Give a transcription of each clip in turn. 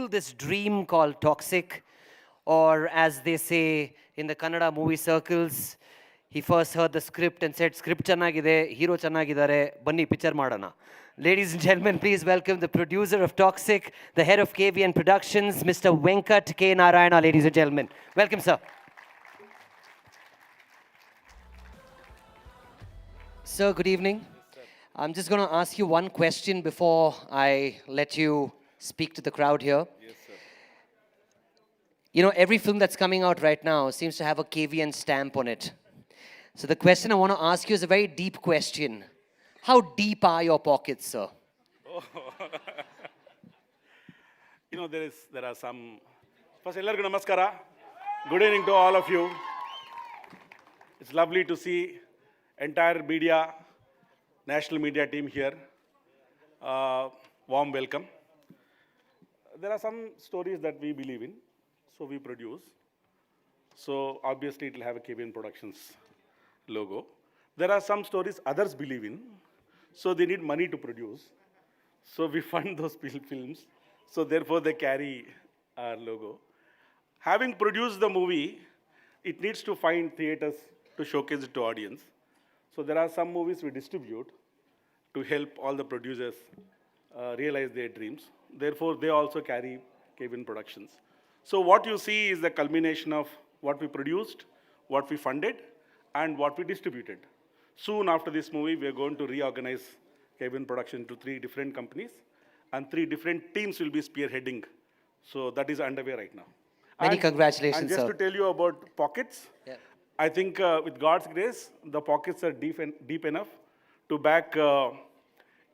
This dream called Toxic, or as they say in the Kannada movie circles, he first heard the script and said, "Script channagide, hero channagidare, banni picture madana." Ladies and gentlemen, please welcome the producer of Toxic, the head of KVN Productions, Mr. Venkat K. Narayana. Ladies and gentlemen, welcome, sir. Sir, good evening. I'm just going to ask you one question before I let you speak to the crowd here. Yes, sir. You know, every film that's coming out right now seems to have a KVN stamp on it. So the question I want to ask you is a very deep question. How deep are your pockets, sir? There are some. First, ellargu namaskara. Good evening to all of you. It's lovely to see entire media, national media team here. Warm welcome. There are some stories that we believe in, so we produce. So obviously it will have a KVN Productions logo. There are some stories others believe in, so they need money to produce. So we fund those films, so therefore they carry our logo. Having produced the movie, it needs to find theaters to showcase it to audience. So there are some movies we distribute to help all the producers realize their dreams. Therefore, they also carry KVN Productions. So what you see is the culmination of what we produced, what we funded, and what we distributed. Soon after this movie, we are going to reorganize KVN Production to 3 different companies, and 3 different teams will be spearheading. So that is underway right now. Many congratulations, and just sir. to tell you about pockets, Yeah. I think with God's grace, the pockets are deep enough to back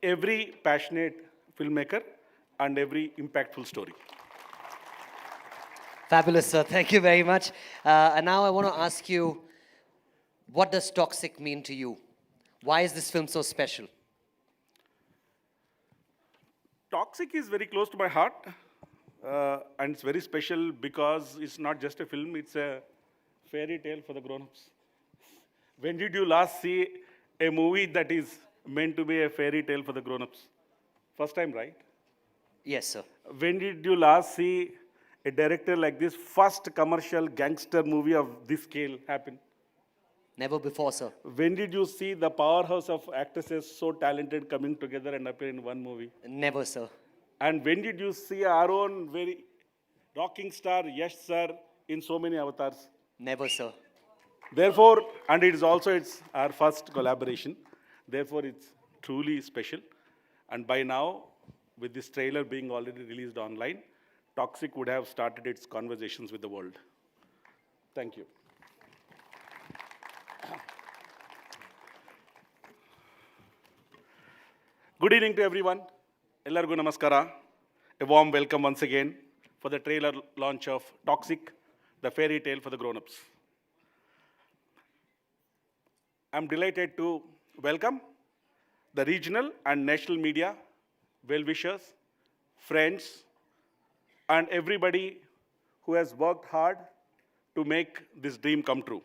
every passionate filmmaker and every impactful story. Fabulous, sir. Thank you very much. And now I want to ask you, what does Toxic mean to you? Why is this film so special? Toxic is very close to my heart, and it's very special because it's not just a film, it's a fairy tale for the grown-ups. When did you last see a movie that is meant to be a fairy tale for the grown-ups? First time, right? Yes, sir. When did you last see a director like this first commercial gangster movie of this scale happen? Never before, sir. When did you see the powerhouse of actresses so talented coming together and appear in one movie? Never, sir. And when did you see our own very rocking star, Yash sir, in so many avatars? Never, sir. Therefore, and it's our first collaboration. Therefore, it's truly special. And by now, with this trailer being already released online, Toxic would have started its conversations with the world. Thank you. Good evening to everyone. Ellargu namaskara. A warm welcome once again for the trailer launch of Toxic, the fairy tale for the grown-ups. I'm delighted to welcome the regional and national media, well-wishers, friends, and everybody who has worked hard to make this dream come true.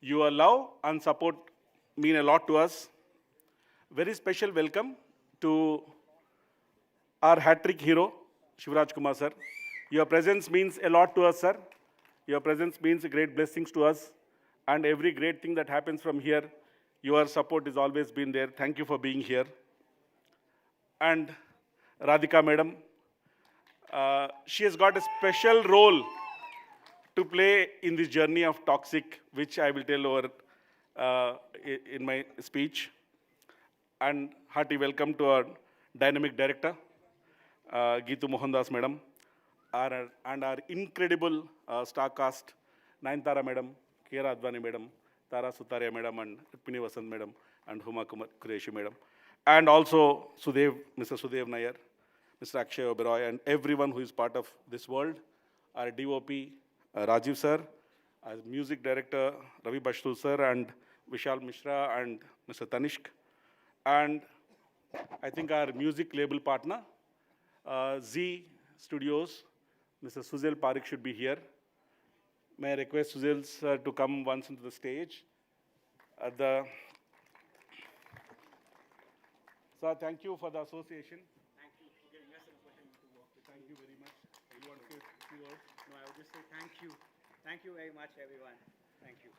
Your love and support mean a lot to us. Very special welcome to our hat-trick hero, Shivraj Kumar sir. Your presence means a lot to us, sir. Your presence means great blessings to us. And every great thing that happens from here, your support has always been there. Thank you for being here. And Radhika madam, she has got a special role to play in this journey of Toxic, which I will tell over in my speech. And hearty welcome to our dynamic director, Geetu Mohandas madam, and our incredible star cast, Nayanthara madam, Kiera Advani madam, Tara Sutaria madam, and Rukmini Vasant madam, and Huma Qureshi madam. And also Mr. Sudev Nair, Mr. Akshay Oberoi, and everyone who is part of this world. Our DOP, Rajiv sir, our music director, Ravi Bashru sir, and Vishal Mishra, and Mr. Tanishk. And I think our music label partner, Z Studios, Mr. Suzel Parik should be here. May I request Suzel sir to come once into the stage. Sir, thank you for the association. Thank you for giving us an opportunity to work with you. Thank you very much. No, I would just say thank you. Thank you very much, everyone. Thank you.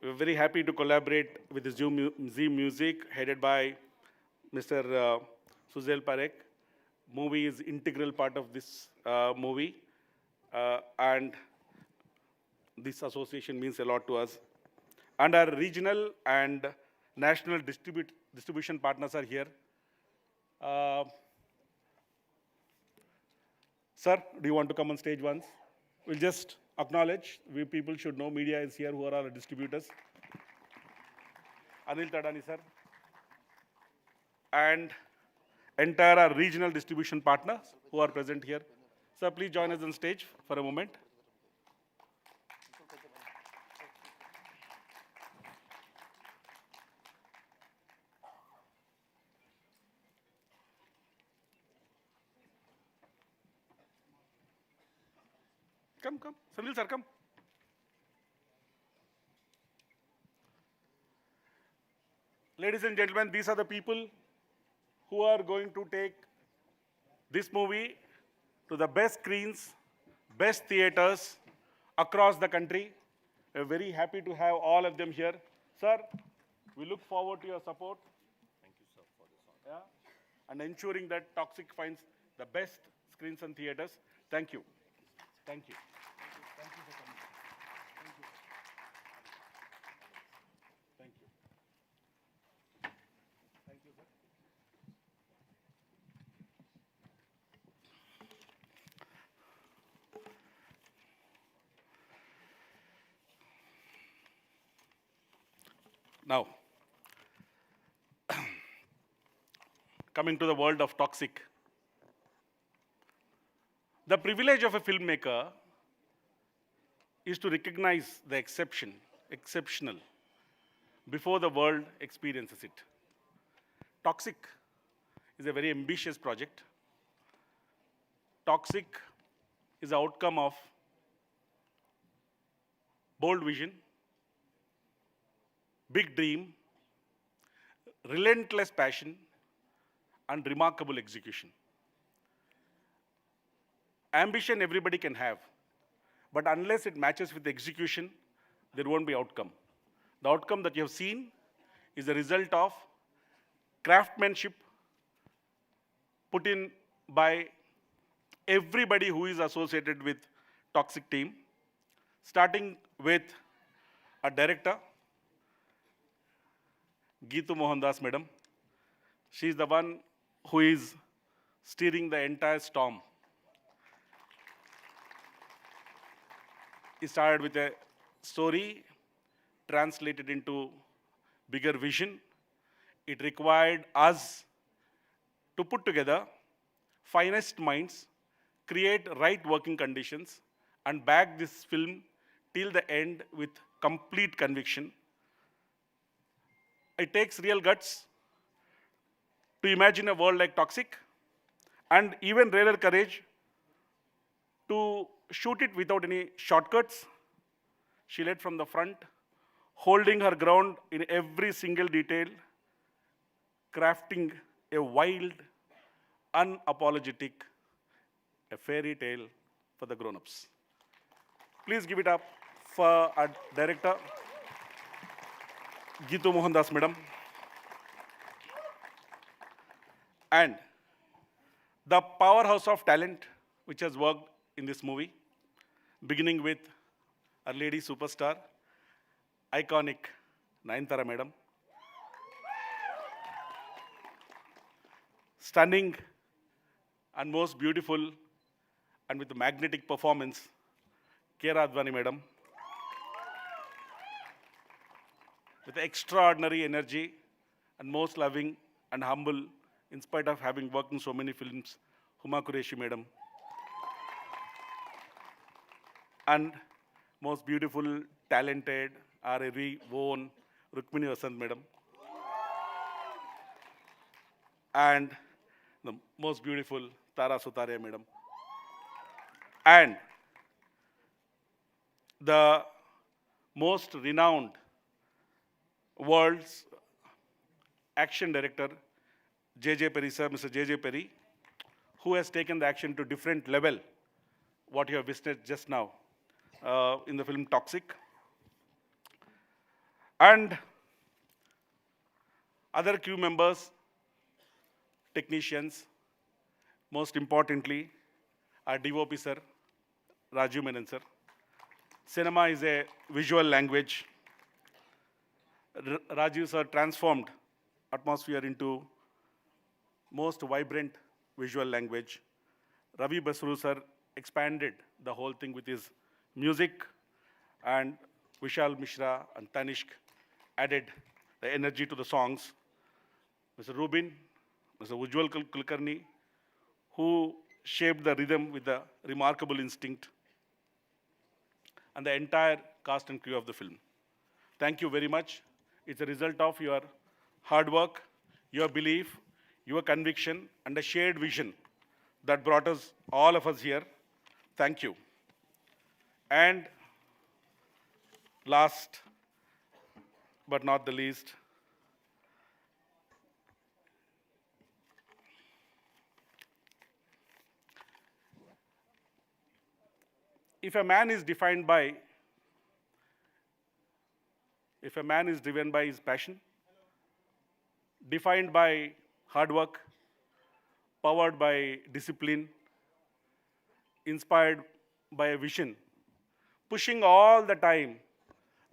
We're very happy to collaborate with the Z Music, headed by Mr. Suzel Parekh. Movie is integral part of this movie, and this association means a lot to us. And our regional and national distribution partners are here. Sir, do you want to come on stage once? We'll just acknowledge, we people should know media is here, who are our distributors. Anil Tadani, sir. And entire our regional distribution partners who are present here. Sir, please join us on stage for a moment. Come. Sanil sir, come. Ladies and gentlemen, these are the people who are going to take this movie to the best screens, best theaters across the country. We're very happy to have all of them here. Sir, we look forward to your support. Thank you, sir, for this honor. Yeah? And ensuring that Toxic finds the best screens and theaters. Thank you. Thank you. Thank you for coming. Thank you. Thank you. Thank you, sir. Now, coming to the world of Toxic. The privilege of a filmmaker is to recognize the exceptional, before the world experiences it. Toxic is a very ambitious project. Toxic is the outcome of bold vision, big dream, relentless passion, and remarkable execution. Ambition everybody can have, but unless it matches with execution, there won't be outcome. The outcome that you have seen is the result of craftsmanship put in by everybody who is associated with Toxic team, starting with a director, Geetu Mohandas madam. She is the one who is steering the entire storm. It started with a story, translated into bigger vision. It required us to put together finest minds, create right working conditions, and back this film till the end with complete conviction. It takes real guts to imagine a world like Toxic, and even rarer courage to shoot it without any shortcuts. She led from the front, holding her ground in every single detail, crafting a wild, unapologetic, a fairy tale for the grown-ups. Please give it up for our director, Geetu Mohandas madam. And the powerhouse of talent which has worked in this movie, beginning with our lady superstar, iconic Nayanthara madam. Stunning and most beautiful and with a magnetic performance, Kiara Advani madam. With extraordinary energy and most loving and humble, in spite of having worked in so many films, Huma Qureshi madam. And most beautiful, talented, our very own Rukmini Vasant madam. And the most beautiful Tara Sutaria madam. And the most renowned world's action director, J.J. Perry sir, Mr. J.J. Perry, who has taken the action to different level, what you have witnessed just now in the film Toxic. And other crew members, technicians, most importantly, our DOP sir, Raju Menon sir. Cinema is a visual language. Raju sir transformed atmosphere into most vibrant visual language. Ravi Basru sir expanded the whole thing with his music, and Vishal Mishra and Tanishk added the energy to the songs. Mr. Rubin, Mr. Ujjwal Kulkarni, who shaped the rhythm with the remarkable instinct, and the entire cast and crew of the film. Thank you very much. It's a result of your hard work, your belief, your conviction, and a shared vision that brought us, all of us here. Thank you. And last but not the least, if a man is driven by his passion, defined by hard work, powered by discipline, inspired by a vision, pushing all the time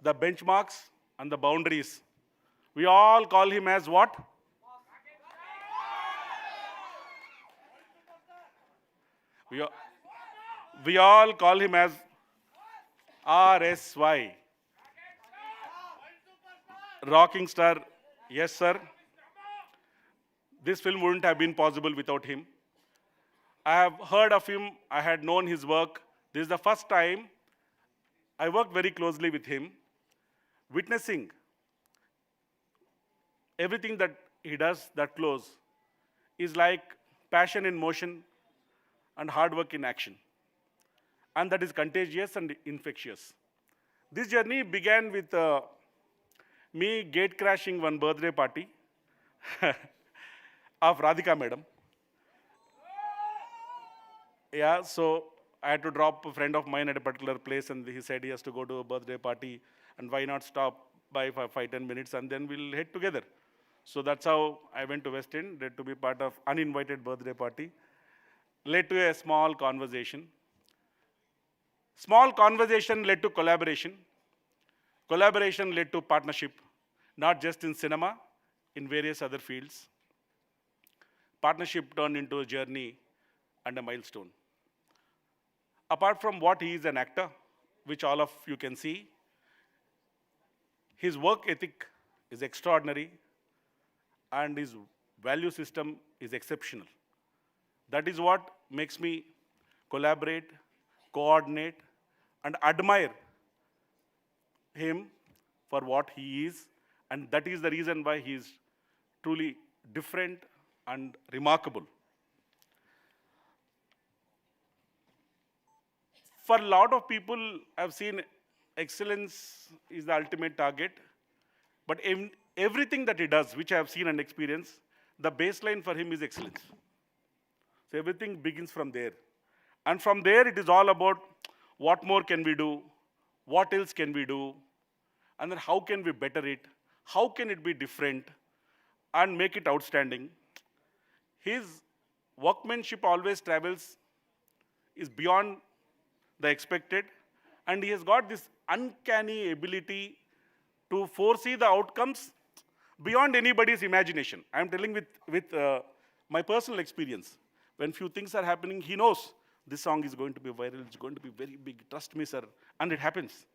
the benchmarks and the boundaries, we all call him as what? We all call him as RSY. Rocking star, yes sir. This film wouldn't have been possible without him. I have heard of him, I had known his work. This is the first time I worked very closely with him, witnessing everything that he does that close is like passion in motion and hard work in action. And that is contagious and infectious. This journey began with me gate crashing one birthday party of Radhika madam. Yeah, so I had to drop a friend of mine at a particular place, and he said he has to go to a birthday party, and why not stop by for 5-10 minutes and then we'll head together. So that's how I went to West End, to be part of uninvited birthday party. Led to a small conversation. Small conversation led to collaboration. Collaboration led to partnership, not just in cinema, in various other fields. Partnership turned into a journey and a milestone. Apart from what he is an actor, which all of you can see, his work ethic is extraordinary and his value system is exceptional. That is what makes me collaborate, coordinate, and admire him for what he is, and that is the reason why he is truly different and remarkable. For a lot of people, I've seen excellence is the ultimate target, but in everything that he does, which I have seen and experienced, the baseline for him is excellence. So everything begins from there. And from there, it is all about what more can we do, what else can we do, and then how can we better it, how can it be different, and make it outstanding. His workmanship always travels, is beyond the expected, and he has got this uncanny ability to foresee the outcomes beyond anybody's imagination. I'm telling with my personal experience. When few things are happening, he knows this song is going to be viral, it's going to be very big, trust me, sir, and it happens.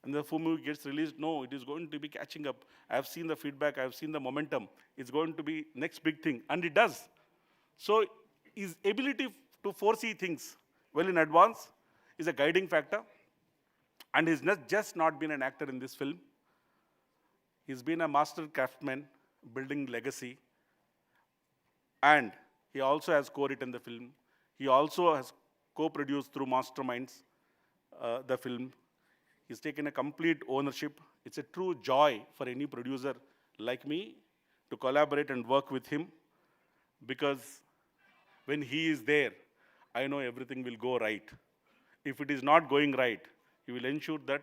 And the movie gets released, no, it is going to be catching up. I've seen the feedback, I've seen the momentum. It's going to be next big thing, and it does. So his ability to foresee things well in advance is a guiding factor. And he's not just not been an actor in this film. He's been a master craftsman, building legacy. And he also has co-written the film. He also has co-produced through masterminds the film. He's taken a complete ownership. It's a true joy for any producer like me to collaborate and work with him, because when he is there, I know everything will go right. If it is not going right, he will ensure that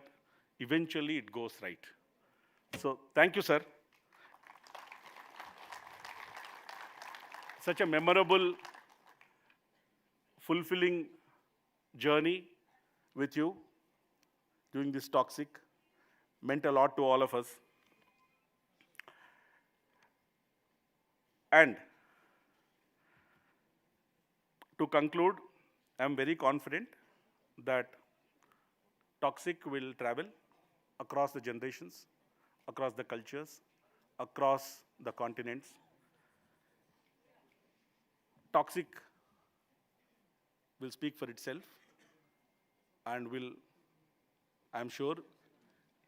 eventually it goes right. So thank you, sir. Such a memorable, fulfilling journey with you during this toxic meant a lot to all of us. And to conclude, I am very confident that toxic will travel across the generations, across the cultures, across the continents. Toxic will speak for itself and will, I'm sure,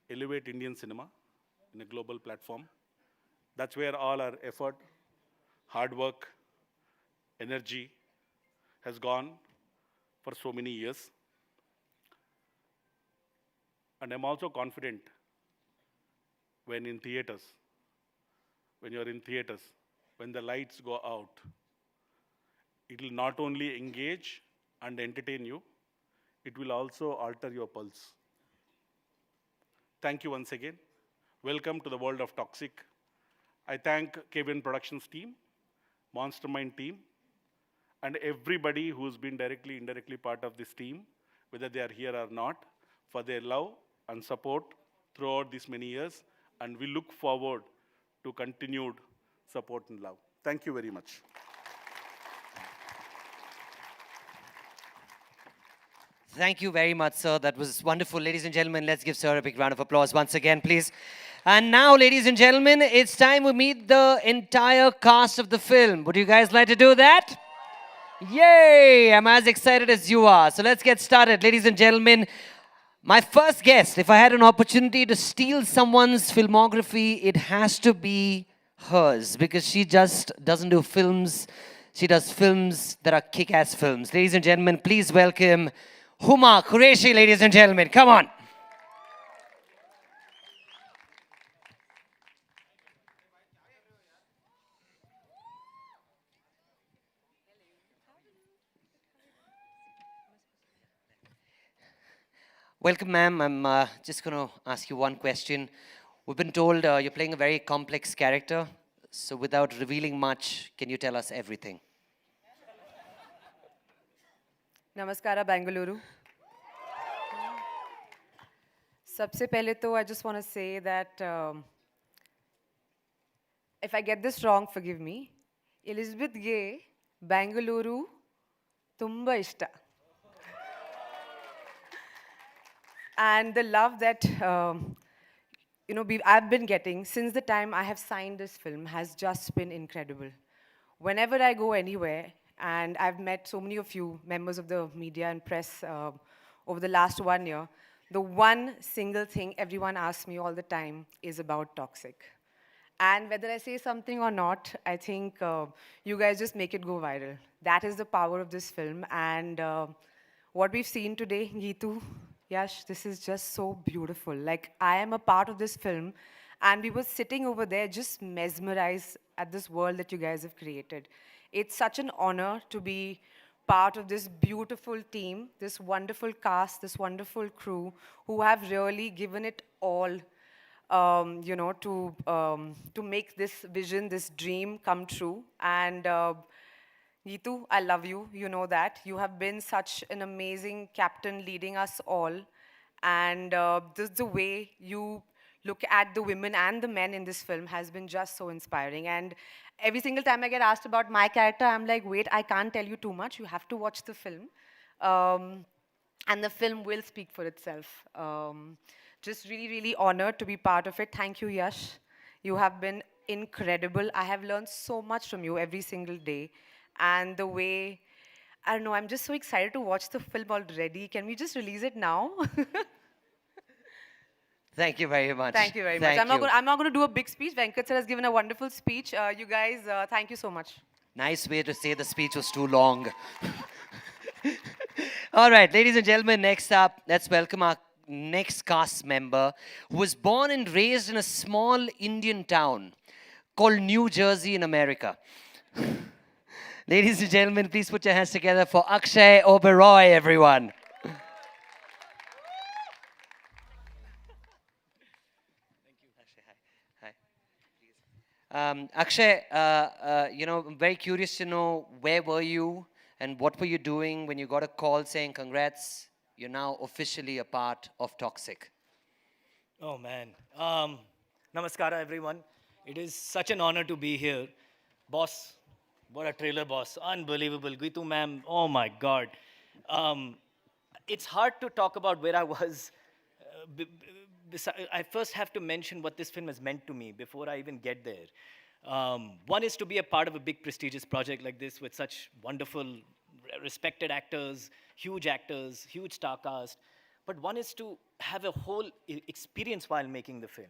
elevate Indian cinema in a global platform. That's where all our effort, hard work, energy has gone for so many years. And I'm also confident when you're in theaters, when the lights go out, it will not only engage and entertain you, it will also alter your pulse. Thank you once again. Welcome to the world of Toxic. I thank KVN Productions team, Mastermind team, and everybody who's been directly, indirectly part of this team, whether they are here or not, for their love and support throughout these many years. And we look forward to continued support and love. Thank you very much. Thank you very much, sir. That was wonderful. Ladies and gentlemen, let's give sir a big round of applause once again, please. And now, ladies and gentlemen, it's time we meet the entire cast of the film. Would you guys like to do that? Yay! I'm as excited as you are. So let's get started. Ladies and gentlemen, my first guest, if I had an opportunity to steal someone's filmography, it has to be hers, because she just doesn't do films. She does films that are kick-ass films. Ladies and gentlemen, please welcome Huma Qureshi, ladies and gentlemen. Come on. Welcome, ma'am. I'm just going to ask you one question. We've been told you're playing a very complex character. So without revealing much, can you tell us everything? Namaskara, Bangalore. सबसे पहले तो I just want to say that if I get this wrong, forgive me. Elizabeth Gay, Bangalore, tumba ishta. And the love that I've been getting since the time I have signed this film has just been incredible. Whenever I go anywhere, and I've met so many of you, members of the media and press, over the last 1 year, the one single thing everyone asks me all the time is about Toxic. And whether I say something or not, I think you guys just make it go viral. That is the power of this film. And what we've seen today, Geetu, Yash, this is just so beautiful. Like, I am a part of this film, and we were sitting over there just mesmerized at this world that you guys have created. It's such an honor to be part of this beautiful team, this wonderful cast, this wonderful crew who have really given it all, to make this vision, this dream come true. And Geetu, I love you. You know that. You have been such an amazing captain leading us all. And the way you look at the women and the men in this film has been just so inspiring. And every single time I get asked about my character, I'm like, wait, I can't tell you too much. You have to watch the film. And the film will speak for itself. Just really, really honored to be part of it. Thank you, Yash. You have been incredible. I have learned so much from you every single day. And the way, I don't know, I'm just so excited to watch the film already. Can we just release it now? Thank you very much. Thank you very much. I'm not going to do a big speech. Venkat sir has given a wonderful speech. You guys, thank you so much. Nice way to say the speech was too long. All right, ladies and gentlemen, next up, let's welcome our next cast member who was born and raised in a small Indian town called New Jersey in America. Ladies and gentlemen, please put your hands together for Akshay Oberoi, everyone. Akshay, I'm very curious to know, where were you and what were you doing when you got a call saying, congrats, you're now officially a part of Toxic? Oh man. Namaskara everyone. It is such an honor to be here. Boss, what a trailer, boss. Unbelievable. Gitu ma'am, oh my god. Um, it's hard to talk about where I was. I first have to mention what this film has meant to me before I even get there. One is to be a part of a big prestigious project like this with such wonderful, respected actors, huge star cast. But one is to have a whole experience while making the film.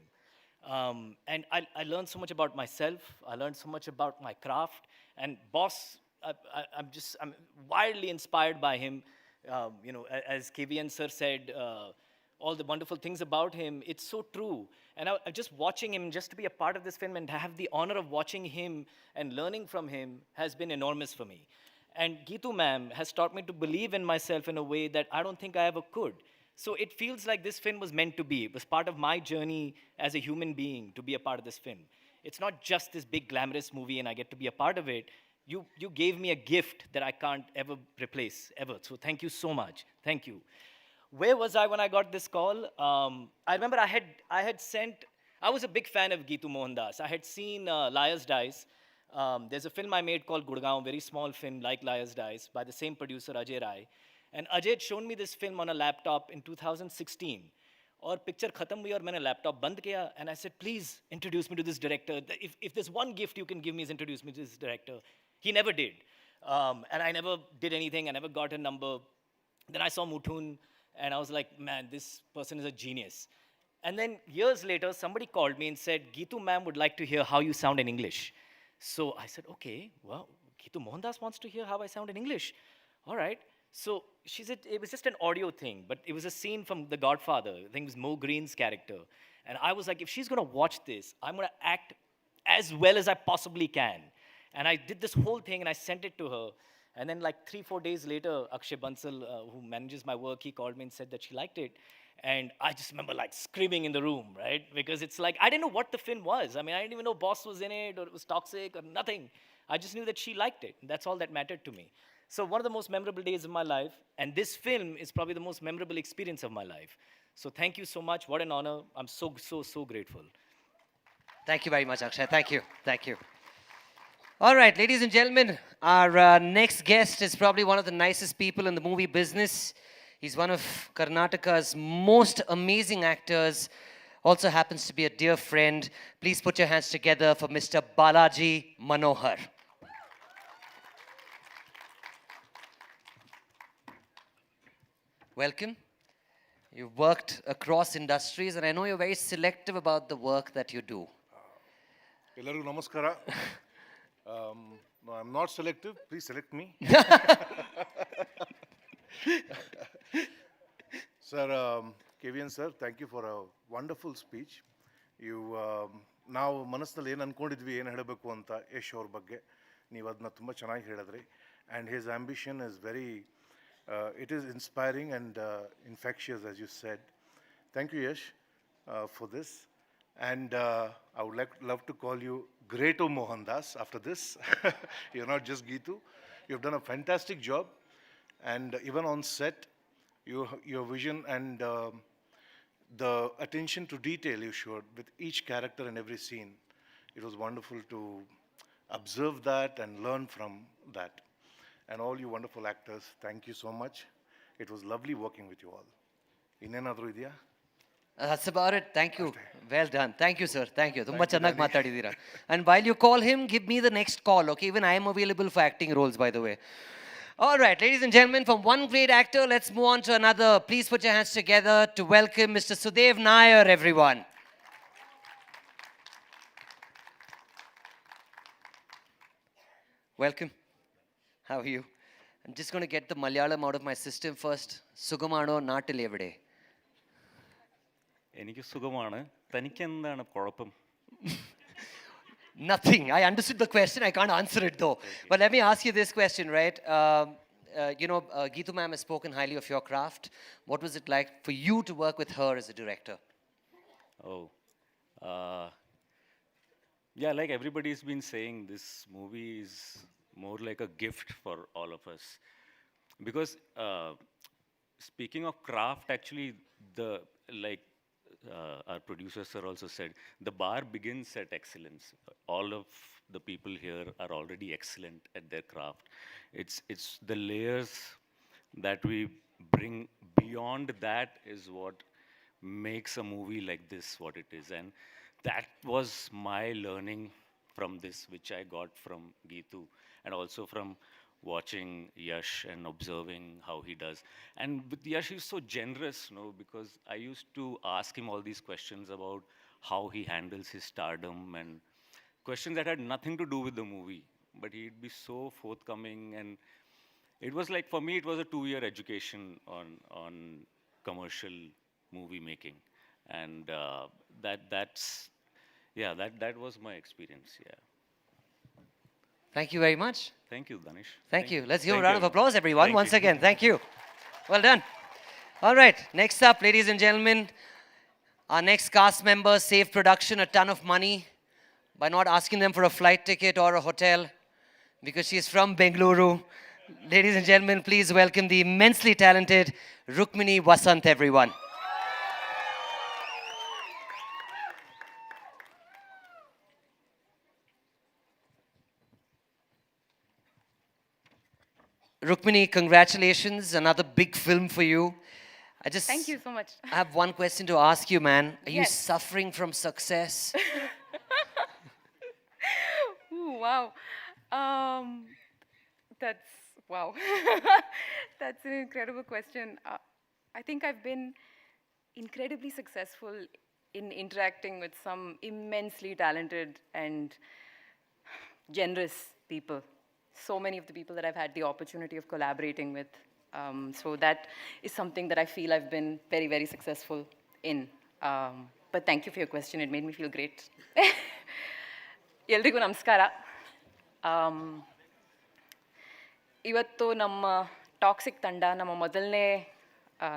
And I learned so much about myself. I learned so much about my craft. And boss, I'm wildly inspired by him. As KVN sir said, all the wonderful things about him, it's so true. And just watching him, just to be a part of this film and to have the honor of watching him and learning from him has been enormous for me. And Geetu ma'am has taught me to believe in myself in a way that I don't think I ever could. So it feels like this film was meant to be. It was part of my journey as a human being to be a part of this film. It's not just this big glamorous movie and I get to be a part of it. You gave me a gift that I can't ever replace, ever. So thank you so much. Thank you. Where was I when I got this call? I remember I was a big fan of Geetu Mohandas. I had seen Liar's Dice. There's a film I made called Gurgaon, very small film like Liar's Dice, by the same producer, Ajay Rai. And Ajay had shown me this film on a laptop in 2016. और picture खत्म हुई और मैंने laptop बंद किया and I said, please introduce me to this director. If there's one gift you can give me is introduce me to this director. He never did. And I never did anything. I never got a number. Then I saw Muthun and I was like, man, this person is a genius. And then years later, somebody called me and said, Geetu ma'am would like to hear how you sound in English. So I said, okay, well, Geetu Mohandas wants to hear how I sound in English. All right. So she said it was just an audio thing, but it was a scene from The Godfather. I think it was Mo Green's character. And I was like, if she's going to watch this, I'm going to act as well as I possibly can. And I did this whole thing and I sent it to her. And then like 3-4 days later, Akshay Bansal, who manages my work, he called me and said that she liked it. And I just remember like screaming in the room, right? Because it's like, I didn't know what the film was. I mean, I didn't even know Boss was in it or it was toxic or nothing. I just knew that she liked it. And that's all that mattered to me. So one of the most memorable days of my life, and this film is probably the most memorable experience of my life. So thank you so much. What an honor. I'm so grateful. Thank you very much, Akshay. Thank you. Thank you. All right, ladies and gentlemen, our next guest is probably one of the nicest people in the movie business. He's one of Karnataka's most amazing actors. Also happens to be a dear friend. Please put your hands together for Mr. Balaji Manohar. Welcome. You've worked across industries, and I know you're very selective about the work that you do. ಎಲ್ಲರಿಗೂ ನಮಸ್ಕಾರ. No, I'm not selective. Please select me. Sir, KVN sir, thank you for a wonderful speech. ನಾವು ಮನಸ್ಸಿನಲ್ಲಿ ಏನು ಅಂದ್ಕೊಂಡಿದ್ವಿ, ಏನು ಹೇಳಬೇಕು ಅಂತ ಯಶ್ ಅವ್ರ ಬಗ್ಗೆ ನೀವು ಅದನ್ನ ತುಂಬ ಚೆನ್ನಾಗಿ ಹೇಳಿದ್ರಿ. And his ambition is very, it is inspiring and infectious, as you said. Thank you, Yash, for this. And I would love to call you Greato Mohandas after this. You're not just Geetu. You've done a fantastic job. And even on set, your vision and the attention to detail you showed with each character in every scene. It was wonderful to observe that and learn from that. And all you wonderful actors, thank you so much. It was lovely working with you all. ಇನ್ನೇನಾದರೂ ಇದೆಯಾ? That's about it. Thank you. Well done. Thank you, sir. Thank you. Tumba channagi matadidira. And while you call him, give me the next call, okay? Even I am available for acting roles, by the way. All right, ladies and gentlemen, from one great actor, let's move on to another. Please put your hands together to welcome Mr. Sudev Nair, everyone. Welcome. How are you? I'm just going to get the Malayalam out of my system first. Sugamano Natil Evide. എനിക്ക് സുഖമാണ്. തനിക്ക് എന്താണ് കുഴപ്പം? Nothing. I understood the question. I can't answer it though. But let me ask you this question, right? Geetu ma'am has spoken highly of your craft. What was it like for you to work with her as a director? Oh, uh, yeah, like everybody's been saying, this movie is more like a gift for all of us. Because speaking of craft, actually, the like our producer sir also said, the bar begins at excellence. All of the people here are already excellent at their craft. It's the layers that we bring beyond that is what makes a movie like this what it is. And that was my learning from this, which I got from Geetu, and also from watching Yash and observing how he does. And with Yash, he's so generous, because I used to ask him all these questions about how he handles his stardom and questions that had nothing to do with the movie. But he'd be so forthcoming, and it was like, for me, it was a 2-year education on commercial movie making. And that was my experience, yeah. Thank you very much. Thank you, Danish. Thank you. Let's give a Thank round you. of applause, everyone, Thank once you. again. Thank you. Well done. All right. Next up, ladies and gentlemen, our next cast member saved production a ton of money by not asking them for a flight ticket or a hotel because she's from Bengaluru. Ladies and gentlemen, please welcome the immensely talented Rukmini Vasant, everyone. Rukmini, congratulations. Another big film for you. Thank you so much. I have one question to ask you, man. Are you Yes. suffering from success? Ooh, wow. That's wow. That's an incredible question. I think I've been incredibly successful in interacting with some immensely talented and generous people. So many of the people that I've had the opportunity of collaborating with. So that is something that I feel I've been very, very successful in. But thank you for your question. It made me feel great. ಎಲ್ರಿಗೂ ನಮಸ್ಕಾರ. ಇವತ್ತು ನಮ್ಮ toxic ತಂಡ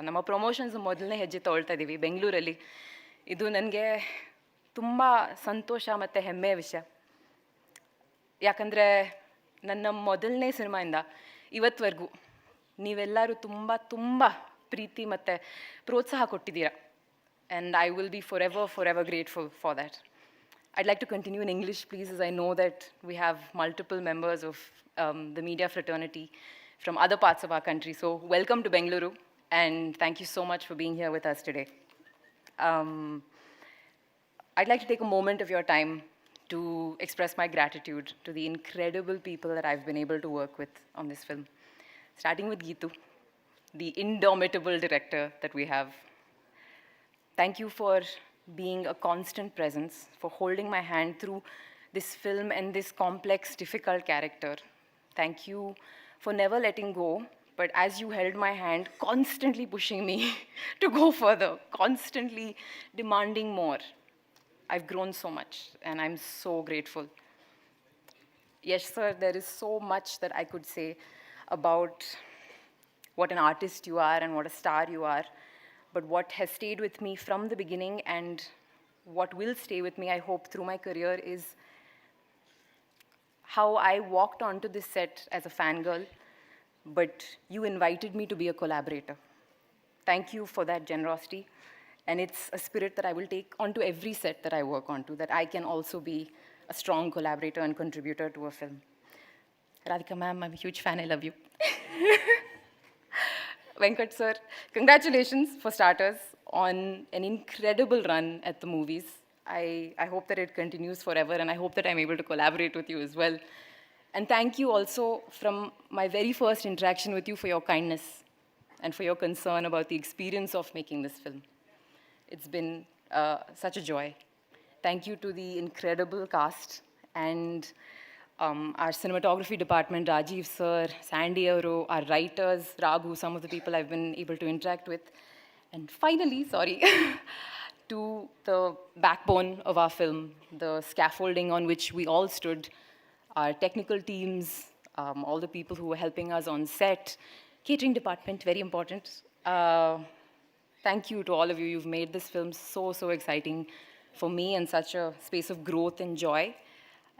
ನಮ್ಮ promotions ಮೊದಲನೇ ಹೆಜ್ಜೆ ತೊಗೊಳ್ತಾ ಇದ್ದೀವಿ ಬೆಂಗಳೂರಲ್ಲಿ. ಇದು ನನಗೆ ತುಂಬ ಸಂತೋಷ ಮತ್ತು ಹೆಮ್ಮೆಯ ವಿಷಯ. ಯಾಕಂದರೆ ನನ್ನ ಮೊದಲನೇ ಸಿನಿಮಾಯಿಂದ ಇವತ್ತವರೆಗೂ ನೀವೆಲ್ಲರೂ ತುಂಬ ತುಂಬ ಪ್ರೀತಿ ಮತ್ತು ಪ್ರೋತ್ಸಾಹ ಕೊಟ್ಟಿದ್ದೀರಾ. And I will be forever grateful for that. I'd like to continue in English, please, as I know that we have multiple members of the media fraternity from other parts of our country. So welcome to Bengaluru, and thank you so much for being here with us today. I'd like to take a moment of your time to express my gratitude to the incredible people that I've been able to work with on this film. Starting with Geetu, the indomitable director that we have. Thank you for being a constant presence, for holding my hand through this film and this complex, difficult character. Thank you for never letting go, but as you held my hand, constantly pushing me to go further, constantly demanding more. I've grown so much, and I'm so grateful. Yes, sir, there is so much that I could say about what an artist you are and what a star you are. But what has stayed with me from the beginning and what will stay with me, I hope, through my career is how I walked onto this set as a fangirl, but you invited me to be a collaborator. Thank you for that generosity. And it's a spirit that I will take onto every set that I work onto, that I can also be a strong collaborator and contributor to a film. Radhika ma'am, I'm a huge fan. I love you. Venkat sir, congratulations for starters on an incredible run at the movies. I hope that it continues forever, and I hope that I'm able to collaborate with you as well. And thank you also from my very first interaction with you for your kindness and for your concern about the experience of making this film. It's been such a joy. Thank you to the incredible cast and our cinematography department, Rajiv sir, Sandy Auro, our writers, Raghu, some of the people I've been able to interact with. And finally, sorry, to the backbone of our film, the scaffolding on which we all stood, our technical teams, all the people who were helping us on set, catering department, very important. Thank you to all of you. You've made this film so, so exciting for me and such a space of growth and joy.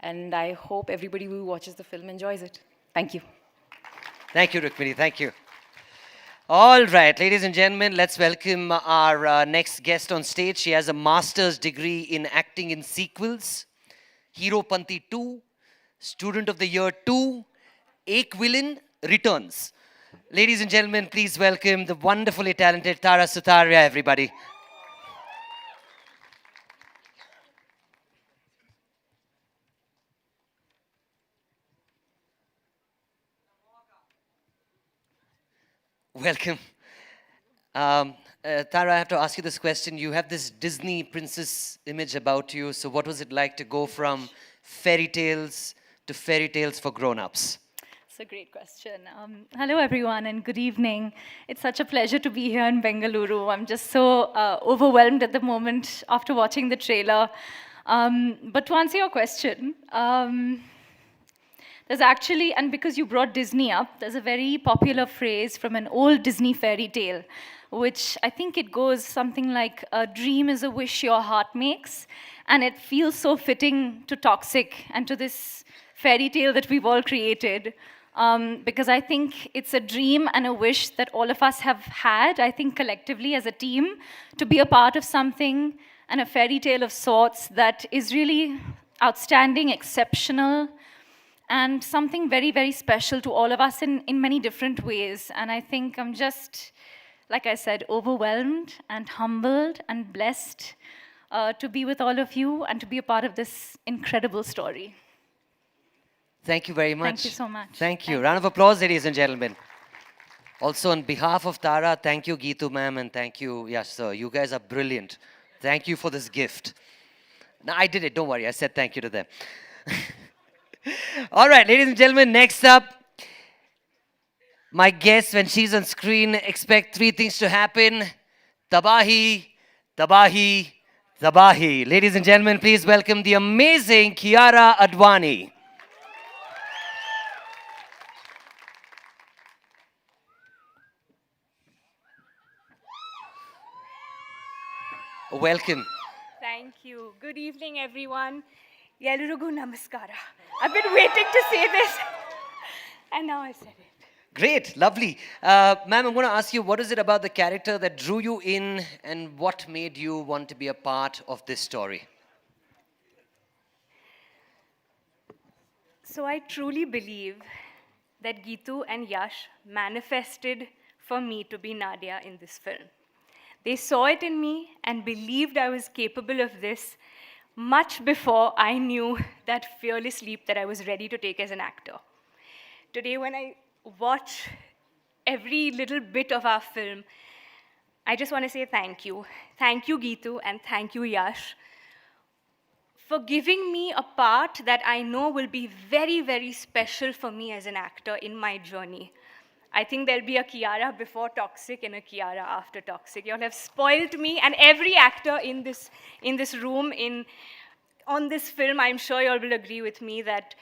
And I hope everybody who watches the film enjoys it. Thank you. Thank you, Rukmini. Thank you. All right, ladies and gentlemen, let's welcome our next guest on stage. She has a master's degree in acting in sequels, Hero Panti 2, Student of the Year 2, Ek Villain Returns. Ladies and gentlemen, please welcome the wonderfully talented Tara Sutaria, everybody. Welcome. Tara, I have to ask you this question. You have this Disney princess image about you. So what was it like to go from fairy tales to fairy tales for grown-ups? It's a great question. Hello, everyone, and good evening. It's such a pleasure to be here in Bengaluru. I'm just so overwhelmed at the moment after watching the trailer. But to answer your question, there's actually, and because you brought Disney up, there's a very popular phrase from an old Disney fairy tale, which I think it goes something like, a dream is a wish your heart makes. And it feels so fitting to Toxic and to this fairy tale that we've all created. Because I think it's a dream and a wish that all of us have had, I think collectively as a team, to be a part of something and a fairy tale of sorts that is really outstanding, exceptional, and something very, very special to all of us in many different ways. And I think I'm just, like I said, overwhelmed and humbled and blessed to be with all of you and to be a part of this incredible story. Thank you very much. Thank you so much. Thank you. Round of applause, ladies and gentlemen. Also, on behalf of Tara, thank you, Geetu ma'am, and thank you, Yash sir. You guys are brilliant. Thank you for this gift. No, I did it. Don't worry. I said thank you to them. All right, ladies and gentlemen, next up, my guest, when she's on screen, expect three things to happen. Tabahi, tabahi, tabahi. Ladies and gentlemen, please welcome the amazing Kiara Advani. Welcome. Thank you. Good evening, everyone. Yellurugu namaskara. I've been waiting to say this, and now I said it. Great, lovely. Ma'am, I'm going to ask you, what is it about the character that drew you in, and what made you want to be a part of this story? So I truly believe that Geetu and Yash manifested for me to be Nadia in this film. They saw it in me and believed I was capable of this much before I knew that fearless leap that I was ready to take as an actor. Today, when I watch every little bit of our film, I just want to say thank you. Thank you, Geetu, and thank you, Yash, for giving me a part that I know will be very, very special for me as an actor in my journey. I think there'll be a Kiara before Toxic and a Kiara after Toxic. You all have spoiled me, and every actor in this room, on this film, I'm sure you all will agree with me that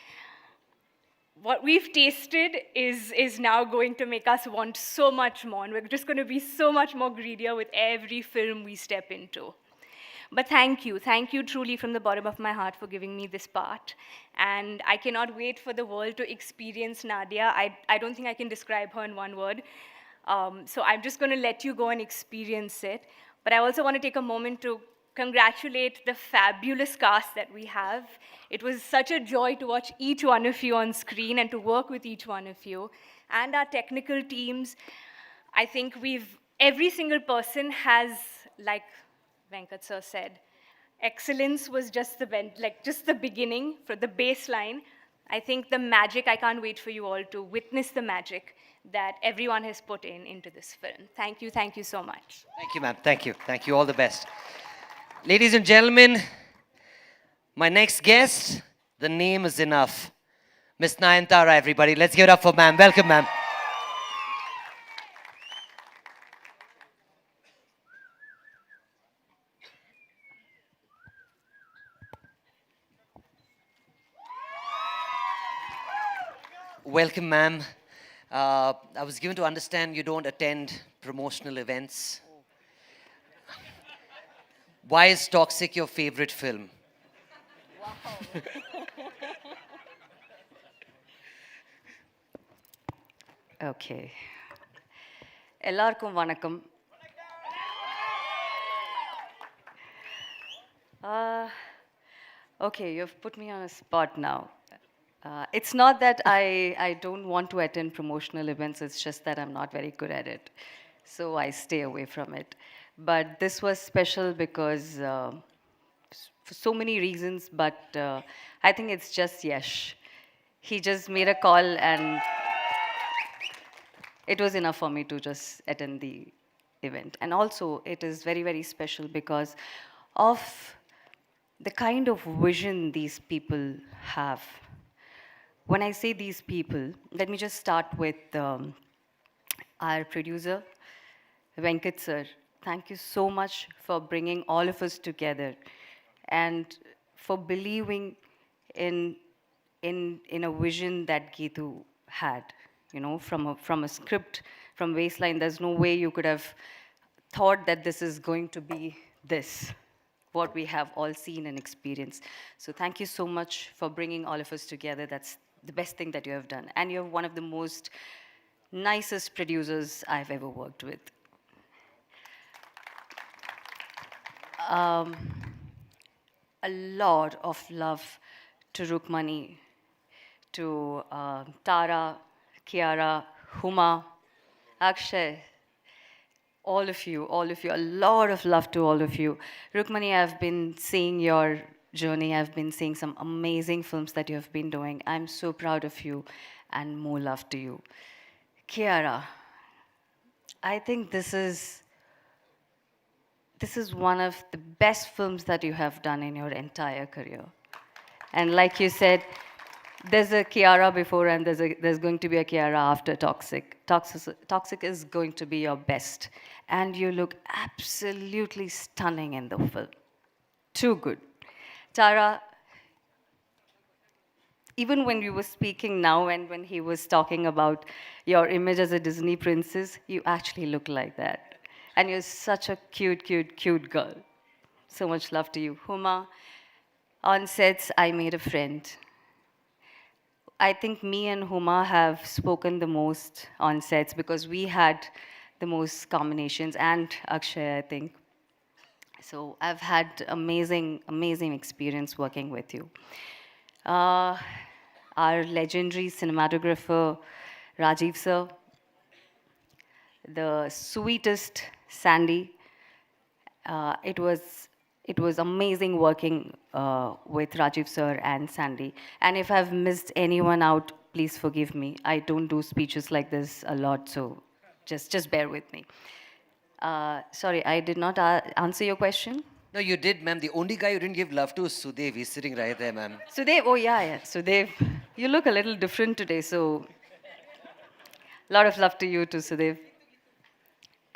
what we've tasted is now going to make us want so much more, and we're just going to be so much more greedier with every film we step into. But thank you truly from the bottom of my heart for giving me this part. And I cannot wait for the world to experience Nadia. I don't think I can describe her in one word. So I'm just going to let you go and experience it. But I also want to take a moment to congratulate the fabulous cast that we have. It was such a joy to watch each one of you on screen and to work with each one of you. And our technical teams, I think every single person has, like Venkat sir said, excellence was just the beginning, for the baseline. I think the magic, I can't wait for you all to witness the magic that everyone has put into this film. Thank you so much. Thank you, ma'am. Thank you. All the best. Ladies and gentlemen, my next guest, the name is enough. Miss Nayantara, everybody. Let's give it up for ma'am. Welcome, ma'am. Welcome, ma'am. I was given to understand you don't attend promotional events. Why is Toxic your favorite film? Okay. எல்லாருக்கும் வணக்கம். Okay, you've put me on a spot now. It's not that I don't want to attend promotional events, it's just that I'm not very good at it. So I stay away from it. But this was special because, for so many reasons, but I think it's just Yash. He just made a call and it was enough for me to just attend the event. And also, it is very, very special because of the kind of vision these people have. When I say these people, let me just start with our producer, Venkat sir. Thank you so much for bringing all of us together and for believing in a vision that Geetu had. You know, from a script, from baseline, there's no way you could have thought that this is going to be this, what we have all seen and experienced. So thank you so much for bringing all of us together. That's the best thing that you have done. And you're one of the most nicest producers I've ever worked with. A lot of love to Rukmani, to Tara, Kiara, Huma, Akshay, all of you, a lot of love to all of you. Rukmani, I've been seeing your journey. I've been seeing some amazing films that you have been doing. I'm so proud of you and more love to you. Kiara, I think this is one of the best films that you have done in your entire career. And like you said, there's a Kiara before and there's going to be a Kiara after Toxic. Toxic is going to be your best. And you look absolutely stunning in the film. Too good. Tara, even when you were speaking now and when he was talking about your image as a Disney princess, you actually look like that. And you're such a cute, cute, cute girl. So much love to you. Huma, on sets, I made a friend. I think me and Huma have spoken the most on sets because we had the most combinations, and Akshay, I think. So I've had amazing, amazing experience working with you. Our legendary cinematographer, Rajiv sir, the sweetest Sandy. It was amazing working with Rajiv sir and Sandy. And if I've missed anyone out, please forgive me. I don't do speeches like this a lot, so just bear with me. Sorry, I did not answer your question. No, you did, ma'am. The only guy you didn't give love to is Sudev. He's sitting right there, ma'am. Sudev, oh yeah, Sudev. You look a little different today, so a lot of love to you too, Sudev.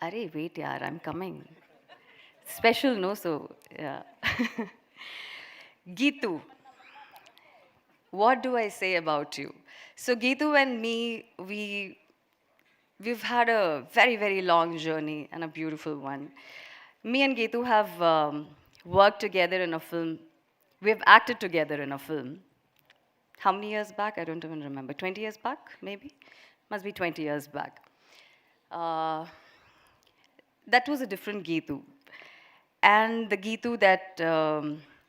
Arey, wait, yaar, I'm coming. Special, no? So, yeah. Geetu, what do I say about you? So, Geetu and me, we've had a very, very long journey and a beautiful one. Me and Geetu have worked together in a film. We've acted together in a film. How many years back? I don't even remember. 20 years back, maybe? Must be 20 years back. That was a different Geetu. And the Geetu that,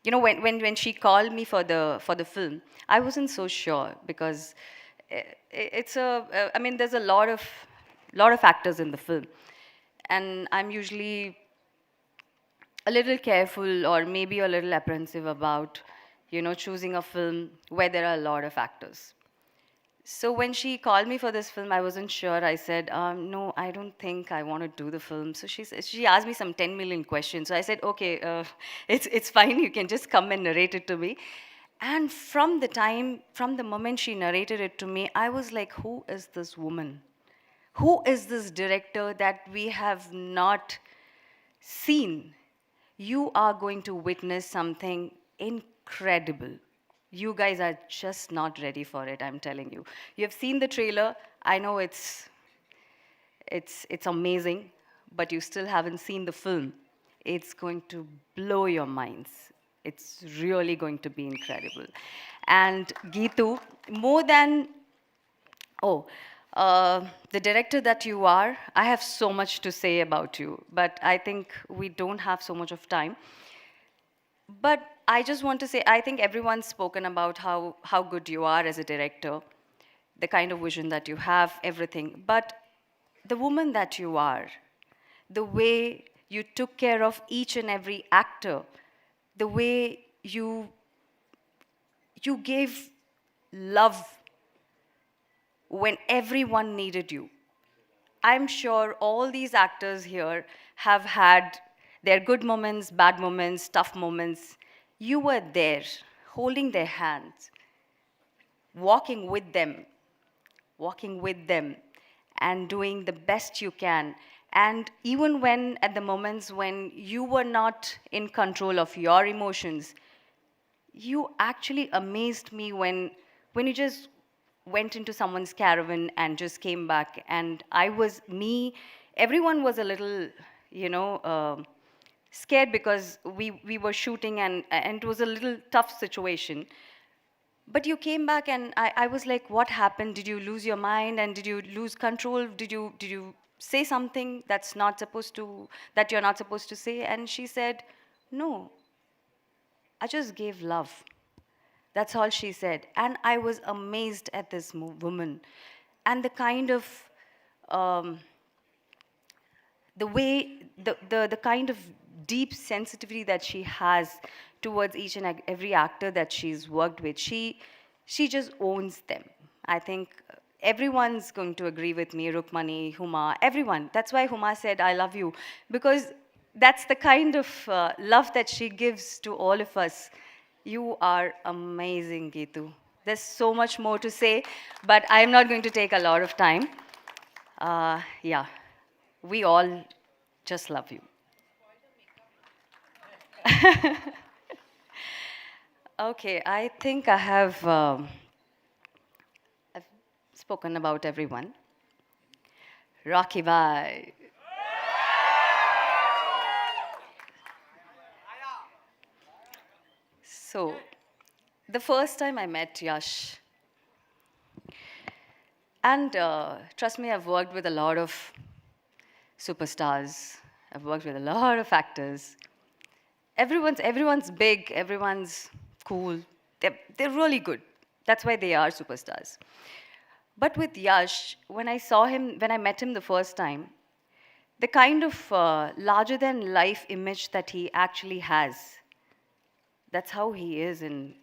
you know, when she called me for the film, I wasn't so sure because I mean, there's a lot of actors in the film. And I'm usually a little careful or maybe a little apprehensive about, you know, choosing a film where there are a lot of actors. So when she called me for this film, I wasn't sure. I said, no, I don't think I want to do the film. So she asked me some 10 million questions. So I said, okay, it's fine. You can just come and narrate it to me. And from the moment she narrated it to me, I was like, who is this woman? Who is this director that we have not seen? You are going to witness something incredible. You guys are just not ready for it, I'm telling you. You have seen the trailer. I know it's amazing, but you still haven't seen the film. It's going to blow your minds. It's really going to be incredible. And Geetu, more than, oh, the director that you are, I have so much to say about you, but I think we don't have so much of time. But I just want to say, I think everyone's spoken about how good you are as a director, the kind of vision that you have, everything. But the woman that you are, the way you took care of each and every actor, the way you gave love when everyone needed you. I'm sure all these actors here have had their good moments, bad moments, tough moments. You were there, holding their hands, walking with them, and doing the best you can. And even when, at the moments when you were not in control of your emotions, you actually amazed me when you just went into someone's caravan and just came back. And everyone was a little, scared because we were shooting and it was a little tough situation. But you came back and I was like, what happened? Did you lose your mind and did you lose control? Did you say something that you're not supposed to say? And she said, no, I just gave love. That's all she said. And I was amazed at this woman and the kind of, the way, the kind of deep sensitivity that she has towards each and every actor that she's worked with. She just owns them. I think everyone's going to agree with me, Rukmani, Huma, everyone. That's why Huma said, I love you, because that's the kind of love that she gives to all of us. You are amazing, Geetu. There's so much more to say, but I'm not going to take a lot of time. Yeah, we all just love you. Okay, I think I've spoken about everyone. Rocky Bhai. So, the first time I met Yash, and trust me, I've worked with a lot of superstars. I've worked with a lot of actors. Everyone's big, everyone's cool. They're really good. That's why they are superstars. But with Yash, when I met him the first time, the kind of larger than life image that he actually has, that's how he is in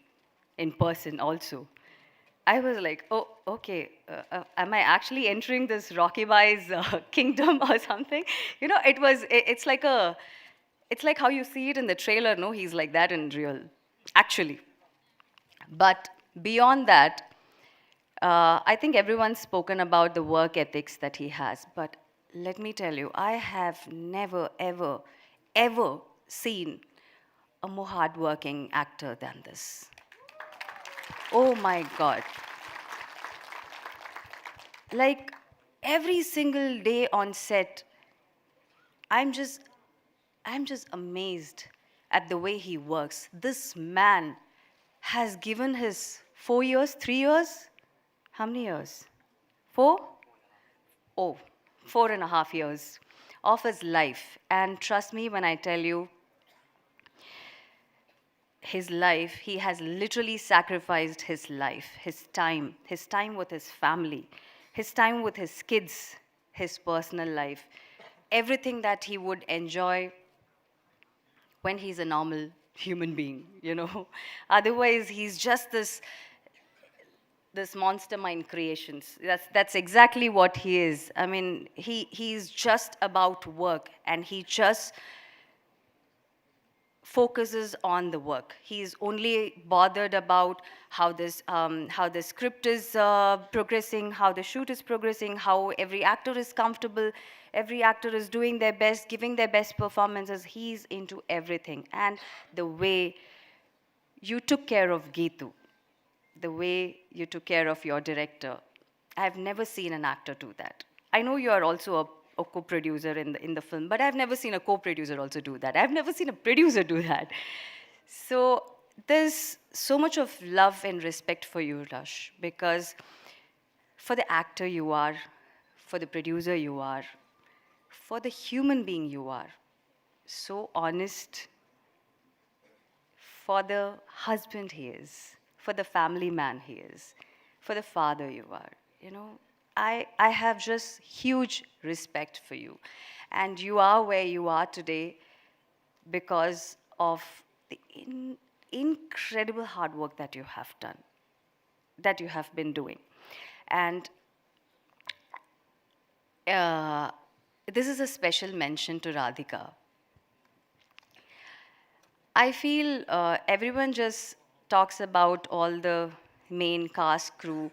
person also. I was like, oh, okay, am I actually entering this Rocky Bhai's kingdom or something? It's like how you see it in the trailer, no? He's like that in real, actually. But beyond that, I think everyone's spoken about the work ethics that he has. But let me tell you, I have never, ever, ever seen a more hardworking actor than this. Oh my God. Like every single day on set, I'm just amazed at the way he works. This man has given his 4 years, 3 years? How many years? 4? Oh, 4.5 years of his life. And trust me when I tell you, his life, he has literally sacrificed his life, his time with his family, his time with his kids, his personal life, everything that he would enjoy when he's a normal human being, Otherwise, he's just this monster mind creations. That's exactly what he is. I mean, he's just about work, and he just focuses on the work. He's only bothered about how the script is progressing, how the shoot is progressing, how every actor is comfortable, every actor is doing their best, giving their best performances. He's into everything. And the way you took care of Geetu, the way you took care of your director. I've never seen an actor do that. I know you are also a co-producer in the film, but I've never seen a co-producer also do that. I've never seen a producer do that. So there's so much of love and respect for you, Rush, because for the actor you are, for the producer you are, for the human being you are, so honest, for the husband he is, for the family man he is, for the father you are. You know, I have just huge respect for you. And you are where you are today because of the incredible hard work that you have done, that you have been doing. And this is a special mention to Radhika. I feel everyone just talks about all the main cast crew.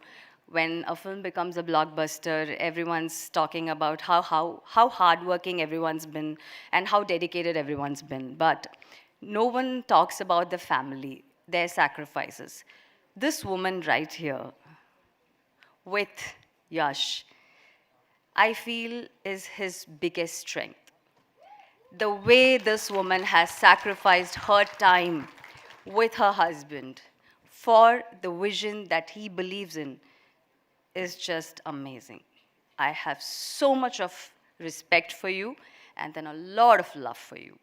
When a film becomes a blockbuster, everyone's talking about how hardworking everyone's been and how dedicated everyone's been. But no one talks about the family, their sacrifices. This woman right here with Yash, I feel is his biggest strength. The way this woman has sacrificed her time with her husband for the vision that he believes in is just amazing. I have so much of respect for you and then a lot of love for you.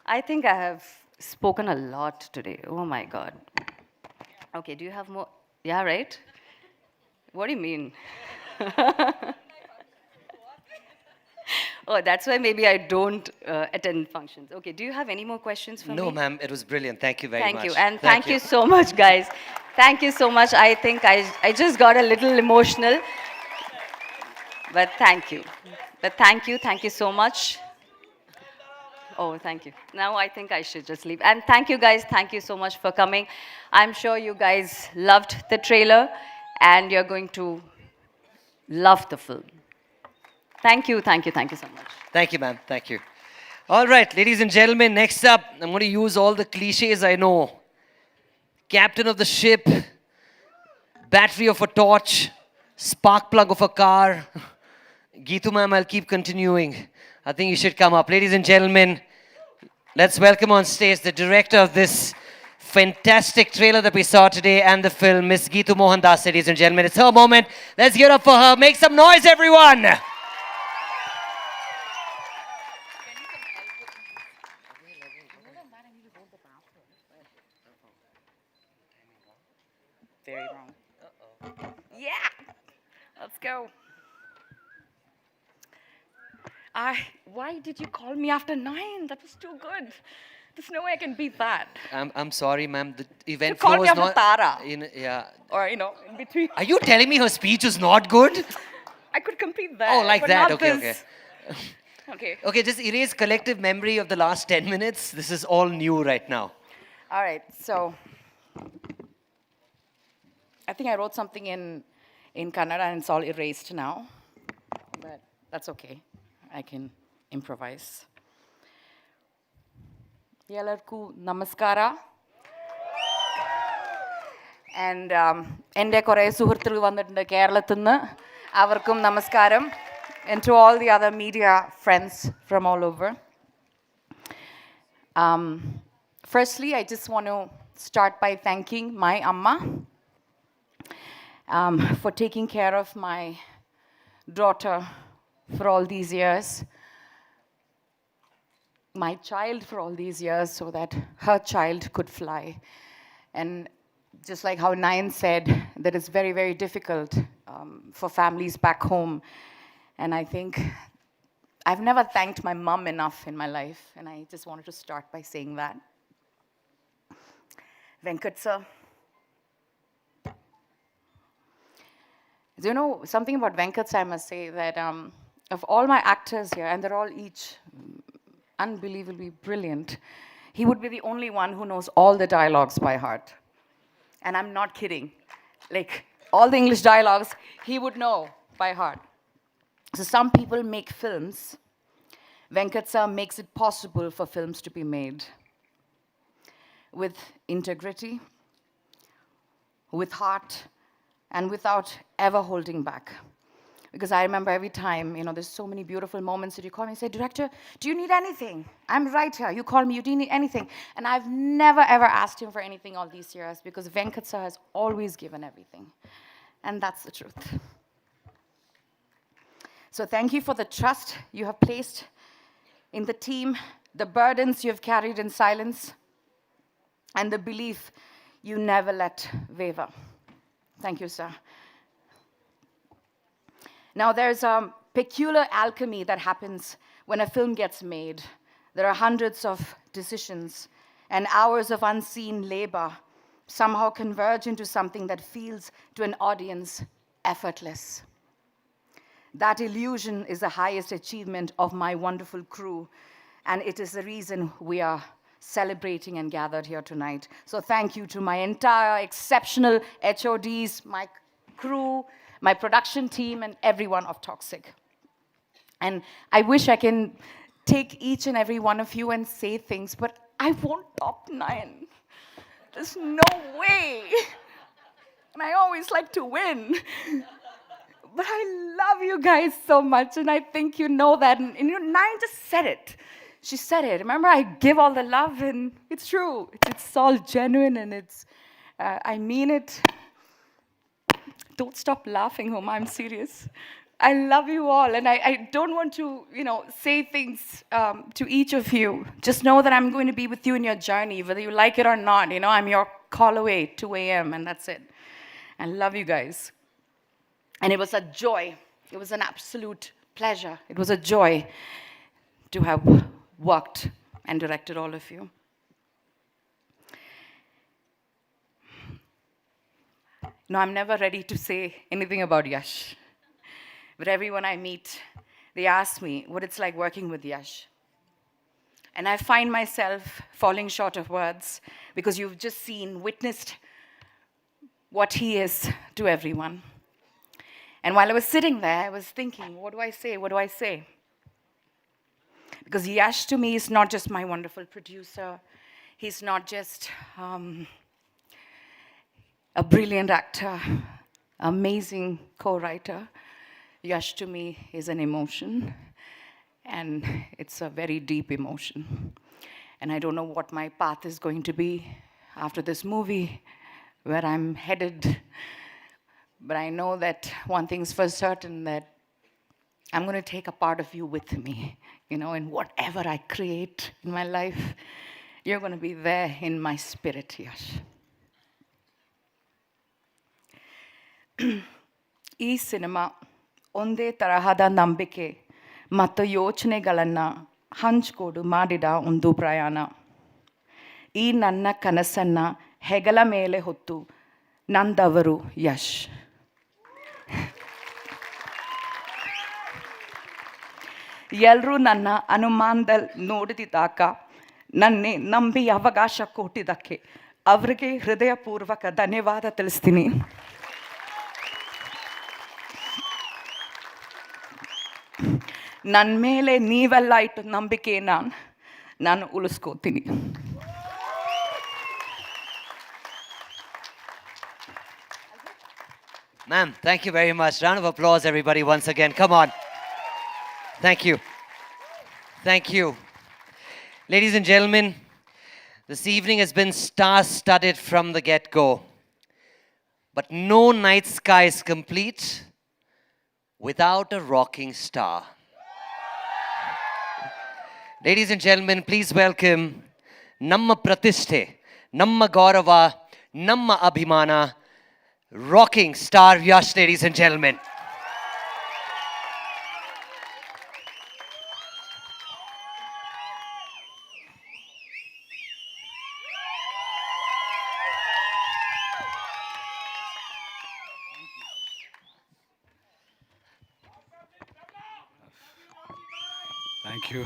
I think I have spoken a lot today. Oh my God. Okay, do you have more? Yeah, right? What do you mean? Oh, that's why maybe I don't attend functions. Okay, do you have any more questions for me? No, ma'am, it was brilliant. Thank you very much. Thank you, and thank you so much, guys. Thank you so much. I think I just got a little emotional, but thank you. But thank you so much. Oh, thank you. Now I think I should just leave. And thank you, guys. Thank you so much for coming. I'm sure you guys loved the trailer, and you're going to love the film. Thank you so much. Thank you, ma'am. Thank you. All right, ladies and gentlemen, next up, I'm going to use all the cliches I know. Captain of the ship, battery of a torch, spark plug of a car. Geetu ma'am, I'll keep continuing. I think you should come up. Ladies and gentlemen, let's welcome on stage the director of this fantastic trailer that we saw today and the film, Miss Geetu Mohandas, ladies and gentlemen. It's her moment. Let's give it up for her. Make some noise, everyone. Very wrong. Yeah, let's go. Why did you call me after 9? That was too good. There's no way I can beat that. I'm sorry, ma'am. The event You call flow me is after not. Tara. Yeah. Or, in between. Are you telling me her speech is not good? I could compete that. Oh, like but that. not Okay, this. Okay. Okay, just erase collective memory of the last 10 minutes. This is all new right now. All right, so I think I wrote something in Kannada and it's all erased now, but that's okay. I can improvise. ಎಲ್ಲರಿಗೂ ನಮಸ್ಕಾರ. And എൻ്റെ കുറേ സുഹൃത്തുക്കൾ വന്നിട്ടുണ്ട് കേരളത്തിൽ നിന്ന്. അവർക്കും നമസ്കാരം. And to all the other media friends from all over. Firstly, I just want to start by thanking my Amma for taking care of my daughter for all these years, my child for all these years, so that her child could fly. And just like how Nayan said, that it's very, very difficult for families back home. And I think I've never thanked my mom enough in my life, and I just wanted to start by saying that. Venkat sir. Do you know something about Venkat sir? I must say that of all my actors here, and they're all each unbelievably brilliant, he would be the only one who knows all the dialogues by heart. And I'm not kidding. Like, all the English dialogues, he would know by heart. So some people make films. Venkat sir makes it possible for films to be made with integrity, with heart, and without ever holding back. Because I remember every time, there's so many beautiful moments that you call me and say, director, do you need anything? I'm right here. You call me, you do need anything. And I've never, ever asked him for anything all these years because Venkat sir has always given everything. And that's the truth. So thank you for the trust you have placed in the team, the burdens you have carried in silence, and the belief you never let waver. Thank you, sir. Now, there's a peculiar alchemy that happens when a film gets made. There are hundreds of decisions and hours of unseen labor somehow converge into something that feels to an audience effortless. That illusion is the highest achievement of my wonderful crew, and it is the reason we are celebrating and gathered here tonight. So thank you to my entire exceptional HODs, my crew, my production team, and everyone of Toxic. And I wish I can take each and every one of you and say things, but I won't top 9. There's no way. And I always like to win. But I love you guys so much, and I think you know that. And Nine just said it. She said it. Remember, I give all the love, and it's true. It's all genuine, and I mean it. Don't stop laughing, Homa. I'm serious. I love you all, and I don't want to, say things to each of you. Just know that I'm going to be with you in your journey, whether you like it or not. I'm your call away, 2 a.m., and that's it. I love you guys. And it was a joy. It was an absolute pleasure. It was a joy to have worked and directed all of you. No, I'm never ready to say anything about Yash. But everyone I meet, they ask me what it's like working with Yash. And I find myself falling short of words because you've just witnessed what he is to everyone. And while I was sitting there, I was thinking, what do I say? What do I say? Because Yash to me is not just my wonderful producer. He's not just a brilliant actor, amazing co-writer. Yash to me is an emotion, and it's a very deep emotion. And I don't know what my path is going to be after this movie, where I'm headed. But I know that one thing's for certain, that I'm going to take a part of you with me. In whatever I create in my life, you're going to be there in my spirit, Yash. ಈ cinema ಒಂದೇ ತರಹದ ನಂಬಿಕೆ ಮತ್ತು ಯೋಚನೆಗಳನ್ನು ಹಂಚಿಕೊಂಡು ಮಾಡಿದ ಒಂದು ಪ್ರಯಾಣ. ಈ ನನ್ನ ಕನಸನ್ನು ಹೆಗಲ ಮೇಲೆ ಹೊತ್ತು ನಂದವರು ಯಶ್. ಎಲ್ಲರೂ ನನ್ನ ಅನುಮಾನದಲ್ಲಿ ನೋಡಿದಾಗ ನನ್ನೇ ನಂಬಿ ಅವಕಾಶ ಕೊಟ್ಟಿದ್ದಕ್ಕೆ ಅವರಿಗೆ ಹೃದಯಪೂರ್ವಕ ಧನ್ಯವಾದ ತಿಳಿಸ್ತೀನಿ. ನನ್ನ ಮೇಲೆ ನೀವೆಲ್ಲ ಇಟ್ಟು ನಂಬಿಕೆಯನ್ನು ನಾನು ಉಳಿಸ್ಕೋತೀನಿ. Ma'am, thank you very much. Round of applause, everybody, once again. Come on. Thank you. Thank you. Ladies and gentlemen, this evening has been star-studded from the get-go. But no night sky is complete without a rocking star. Ladies and gentlemen, please welcome Namma Pratishte, Namma Gaurava, Namma Abhimana, rocking star Yash, ladies and gentlemen. Thank you.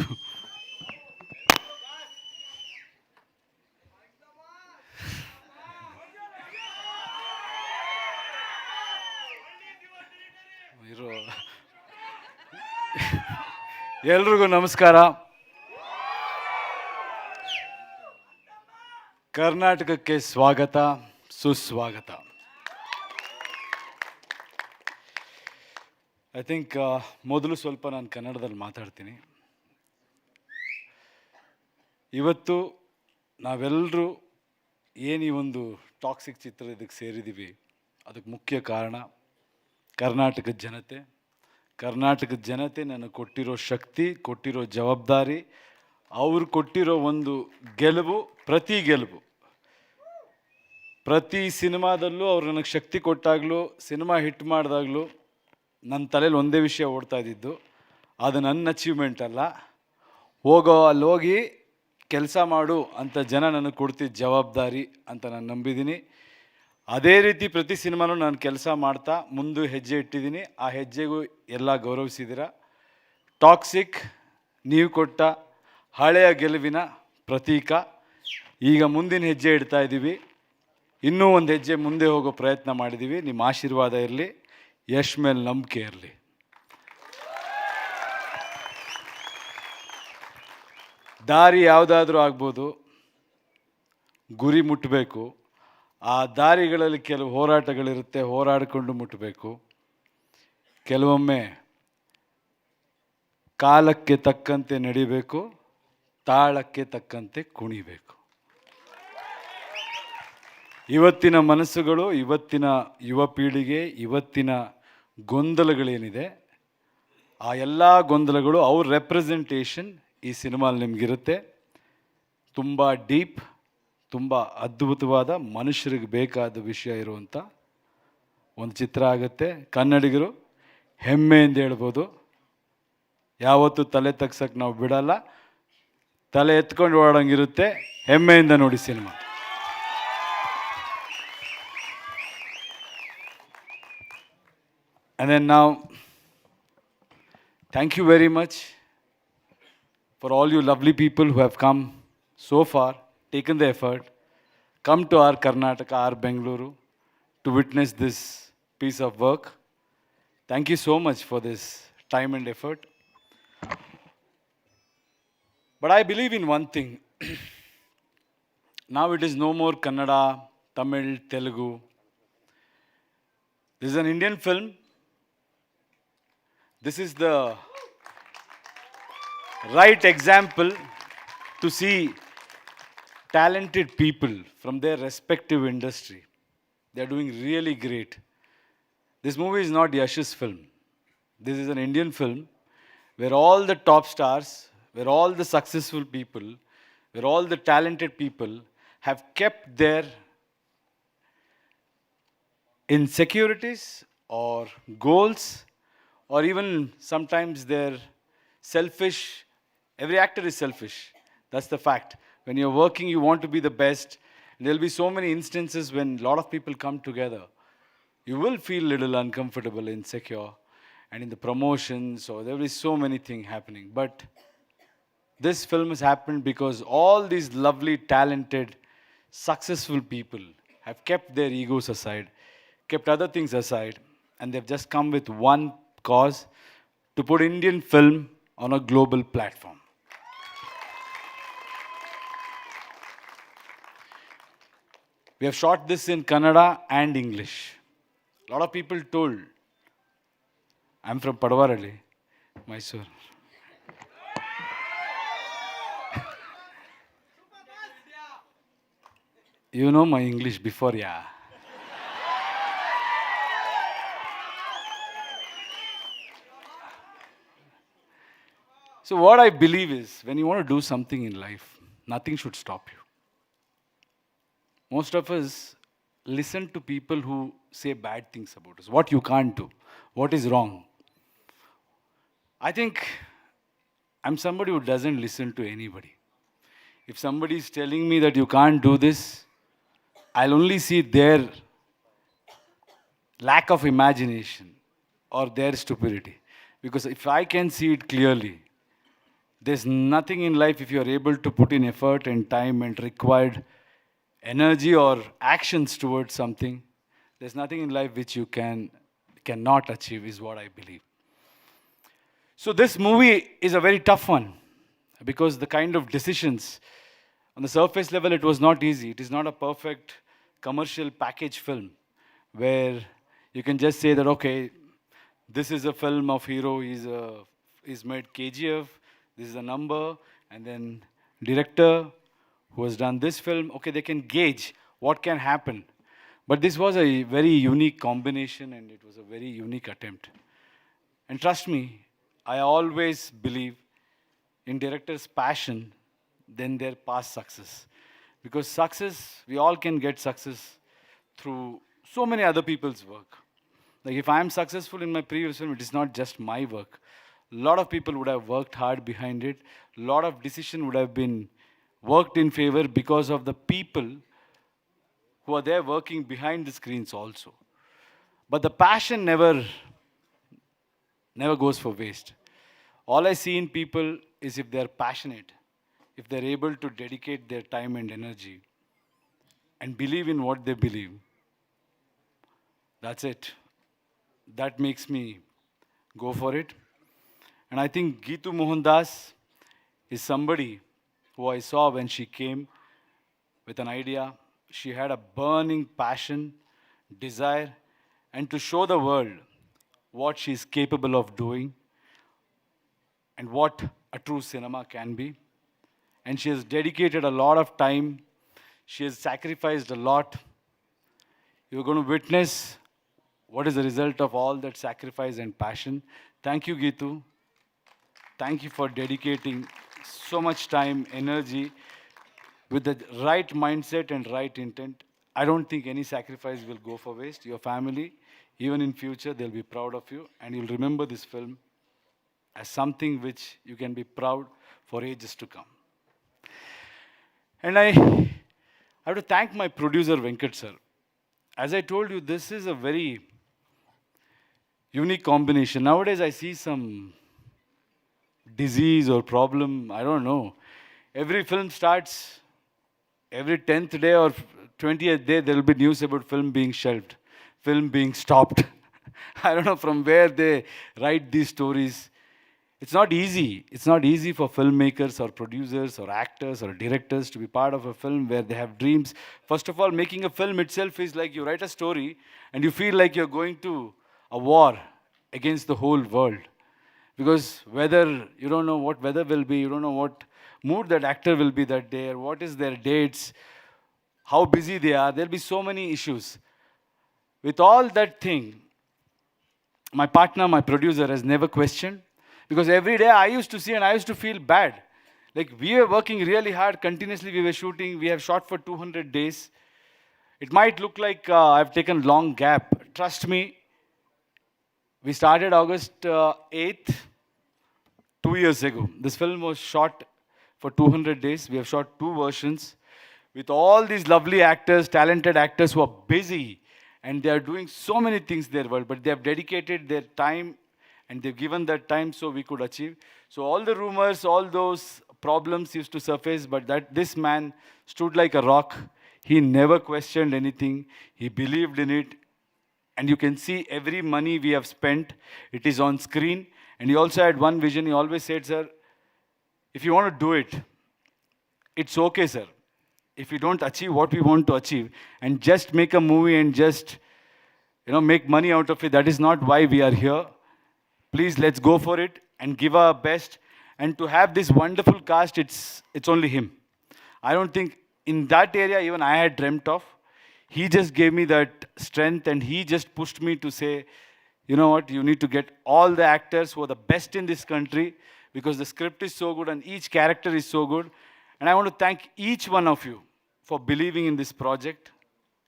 ಎಲ್ರಿಗೂ ನಮಸ್ಕಾರ. ಕರ್ನಾಟಕಕ್ಕೆ ಸ್ವಾಗತ, ಸುಸ್ವಾಗತ. I think ಮೊದಲು ಸ್ವಲ್ಪ ನಾನು ಕನ್ನಡದಲ್ಲಿ ಮಾತಾಡ್ತೀನಿ. ಇವತ್ತು ನಾವೆಲ್ಲರೂ ಏನು ಈ ಒಂದು ಟಾಕ್ಸಿಕ್ ಚಿತ್ರ ಇದಕ್ಕೆ ಸೇರಿದ್ದೀವಿ, ಅದಕ್ಕೆ ಮುಖ್ಯ ಕಾರಣ ಕರ್ನಾಟಕದ ಜನತೆ. ಕರ್ನಾಟಕದ ಜನತೆ ನನಗೆ ಕೊಟ್ಟಿರೋ ಶಕ್ತಿ, ಕೊಟ್ಟಿರೋ ಜವಾಬ್ದಾರಿ, ಅವ್ರು ಕೊಟ್ಟಿರೋ ಒಂದು ಗೆಲುವು, ಪ್ರತಿ ಗೆಲುವು. ಪ್ರತಿ ಸಿನಿಮಾದಲ್ಲೂ ಅವ್ರು ನನಗೆ ಶಕ್ತಿ ಕೊಟ್ಟಾಗಲೂ, ಸಿನಿಮಾ ಹಿಟ್ ಮಾಡಿದಾಗಲೂ ನನ್ನ ತಲೆಯಲ್ಲಿ ಒಂದೇ ವಿಷಯ ಓಡ್ತಾ ಇದ್ದಿದ್ದು, ಅದು ನನ್ನ ಅಚೀವ್ಮೆಂಟ್ ಅಲ್ಲ, ಅಲ್ಲಿ ಹೋಗಿ ಕೆಲಸ ಮಾಡು ಅಂತ ಜನ ನನಗೆ ಕೊಡ್ತಿದ್ದ ಜವಾಬ್ದಾರಿ ಅಂತ ನಾನು ನಂಬಿದ್ದೀನಿ. ಅದೇ ರೀತಿ ಪ್ರತಿ ಸಿನಿಮಾನೂ ನಾನು ಕೆಲಸ ಮಾಡ್ತಾ ಮುಂದೆ ಹೆಜ್ಜೆ ಇಟ್ಟಿದ್ದೀನಿ. ಆ ಹೆಜ್ಜೆಗೂ ಎಲ್ಲ ಗೌರವಿಸಿದ್ದೀರ. ಟಾಕ್ಸಿಕ್ ನೀವು ಕೊಟ್ಟ ಹಳೆಯ ಗೆಲುವಿನ ಪ್ರತೀಕ. ಈಗ ಮುಂದಿನ ಹೆಜ್ಜೆ ಇಡ್ತಾ ಇದ್ದೀವಿ. ಇನ್ನೂ ಒಂದು ಹೆಜ್ಜೆ ಮುಂದೆ ಹೋಗೋ ಪ್ರಯತ್ನ ಮಾಡಿದ್ದೀವಿ. ನಿಮ್ಮ ಆಶೀರ್ವಾದ ಇರಲಿ, ಯಶ್ ಮೇಲೆ ನಂಬಿಕೆ ಇರಲಿ. ದಾರಿ ಯಾವುದಾದ್ರೂ ಆಗ್ಬೋದು, ಗುರಿ ಮುಟ್ಟಬೇಕು. ಆ ದಾರಿಗಳಲ್ಲಿ ಕೆಲವು ಹೋರಾಟಗಳಿರುತ್ತೆ, ಹೋರಾಡಿಕೊಂಡು ಮುಟ್ಟಬೇಕು. ಕೆಲವೊಮ್ಮೆ ಕಾಲಕ್ಕೆ ತಕ್ಕಂತೆ ನಡಿಬೇಕು, ತಾಳಕ್ಕೆ ತಕ್ಕಂತೆ ಕುಣಿಬೇಕು. ಇವತ್ತಿನ ಮನಸ್ಸುಗಳು, ಇವತ್ತಿನ ಯುವ ಪೀಳಿಗೆ, ಇವತ್ತಿನ ಗೊಂದಲಗಳೇನಿದೆ, ಆ ಎಲ್ಲ ಗೊಂದಲಗಳು ಅವ್ರ ರೆಪ್ರೆಸೆಂಟೇಷನ್ ಈ ಸಿನಿಮಾಲ್ಲಿ ನಿಮಗಿರುತ್ತೆ. ತುಂಬ ಡೀಪ್, ತುಂಬ ಅದ್ಭುತವಾದ, ಮನುಷ್ಯರಿಗೆ ಬೇಕಾದ ವಿಷಯ ಇರುವಂಥ ಒಂದು ಚಿತ್ರ ಆಗುತ್ತೆ. ಕನ್ನಡಿಗರು ಹೆಮ್ಮೆಯಿಂದ ಹೇಳ್ಬೋದು, ಯಾವತ್ತೂ ತಲೆ ತಗ್ಸಕ್ಕೆ ನಾವು ಬಿಡಲ್ಲ. ತಲೆ ಎತ್ಕೊಂಡು ಓಡೋಂಗಿರುತ್ತೆ. ಹೆಮ್ಮೆಯಿಂದ ನೋಡಿ cinema. And then now, thank you very much for all you lovely people who have come so far, taken the effort, come to our Karnataka, our Bangalore, to witness this piece of work. Thank you so much for this time and effort. But I believe in one thing. Now it is no more Kannada, Tamil, Telugu. This is an Indian film. This is the right example to see talented people from their respective industry. They are doing really great. This movie is not Yash's film. This is an Indian film where all the top stars, where all the successful people, where all the talented people have kept their insecurities or goals, or even sometimes their selfish. Every actor is selfish. That's the fact. When you're working, you want to be the best. There'll be so many instances when a lot of people come together. You will feel a little uncomfortable, insecure. And in the promotions, or there will be so many things happening. But this film has happened because all these lovely, talented, successful people have kept their egos aside, kept other things aside, and they've just come with one cause: to put Indian film on a global platform. We have shot this in Kannada and English. A lot of people told, I'm from Padavaralli, Mysore. You know my English before, yeah. So what I believe is, when you want to do something in life, nothing should stop you. Most of us listen to people who say bad things about us, what you can't do, what is wrong. I think I'm somebody who doesn't listen to anybody. If somebody is telling me that you can't do this, I'll only see their lack of imagination or their stupidity. Because if I can see it clearly, there's nothing in life, if you're able to put in effort and time and required energy or actions towards something, there's nothing in life which you cannot achieve, is what I believe. So this movie is a very tough one, because the kind of decisions, on the surface level, it was not easy. It is not a perfect commercial package film where you can just say that, okay, this is a film of hero, he's made KGF, this is a number, and then director who has done this film, okay, they can gauge what can happen. But this was a very unique combination and it was a very unique attempt. And trust me, I always believe in director's passion than their past success. Because success, we all can get success through so many other people's work. Like if I am successful in my previous film, it is not just my work. A lot of people would have worked hard behind it. A lot of decision would have been worked in favor because of the people who are there working behind the screens also. But the passion never goes for waste. All I see in people is if they're passionate, if they're able to dedicate their time and energy and believe in what they believe, that's it. That makes me go for it. And I think Geetu Mohandas is somebody who I saw when she came with an idea. She had a burning passion, desire, and to show the world what she is capable of doing and what a true cinema can be. And she has dedicated a lot of time. She has sacrificed a lot. You're going to witness what is the result of all that sacrifice and passion. Thank you, Geetu. Thank you for dedicating so much time, energy, with the right mindset and right intent. I don't think any sacrifice will go for waste. Your family, even in future, they'll be proud of you. And you'll remember this film as something which you can be proud for ages to come. And I have to thank my producer, Venkat sir. As I told you, this is a very unique combination. Nowadays, I see some disease or problem, I don't know. Every film starts, every 10th day or 20th day, there will be news about film being shelved, film being stopped. I don't know from where they write these stories. It's not easy. It's not easy for filmmakers or producers or actors or directors to be part of a film where they have dreams. First of all, making a film itself is like you write a story and you feel like you're going to a war against the whole world. Because weather, you don't know what weather will be, you don't know what mood that actor will be that day, or what is their dates, how busy they are. There'll be so many issues. With all that thing, my partner, my producer, has never questioned. Because every day I used to see and I used to feel bad. Like we were working really hard, continuously we were shooting, we have shot for 200 days. It might look like I've taken long gap. Trust me, we started August 8th, 2 years ago. This film was shot for 200 days. We have shot 2 versions with all these lovely actors, talented actors who are busy and they are doing so many things in their world, but they have dedicated their time and they've given that time so we could achieve. So all the rumors, all those problems used to surface, but that this man stood like a rock. He never questioned anything. He believed in it. And you can see every money we have spent, it is on screen. And he also had one vision. He always said, sir, if you want to do it, it's okay, sir. If we don't achieve what we want to achieve and just make a movie and just, make money out of it, that is not why we are here. Please, let's go for it and give our best. And to have this wonderful cast, it's only him. I don't think in that area even I had dreamt of. He just gave me that strength and he just pushed me to say, you know what, you need to get all the actors who are the best in this country because the script is so good and each character is so good. And I want to thank each one of you for believing in this project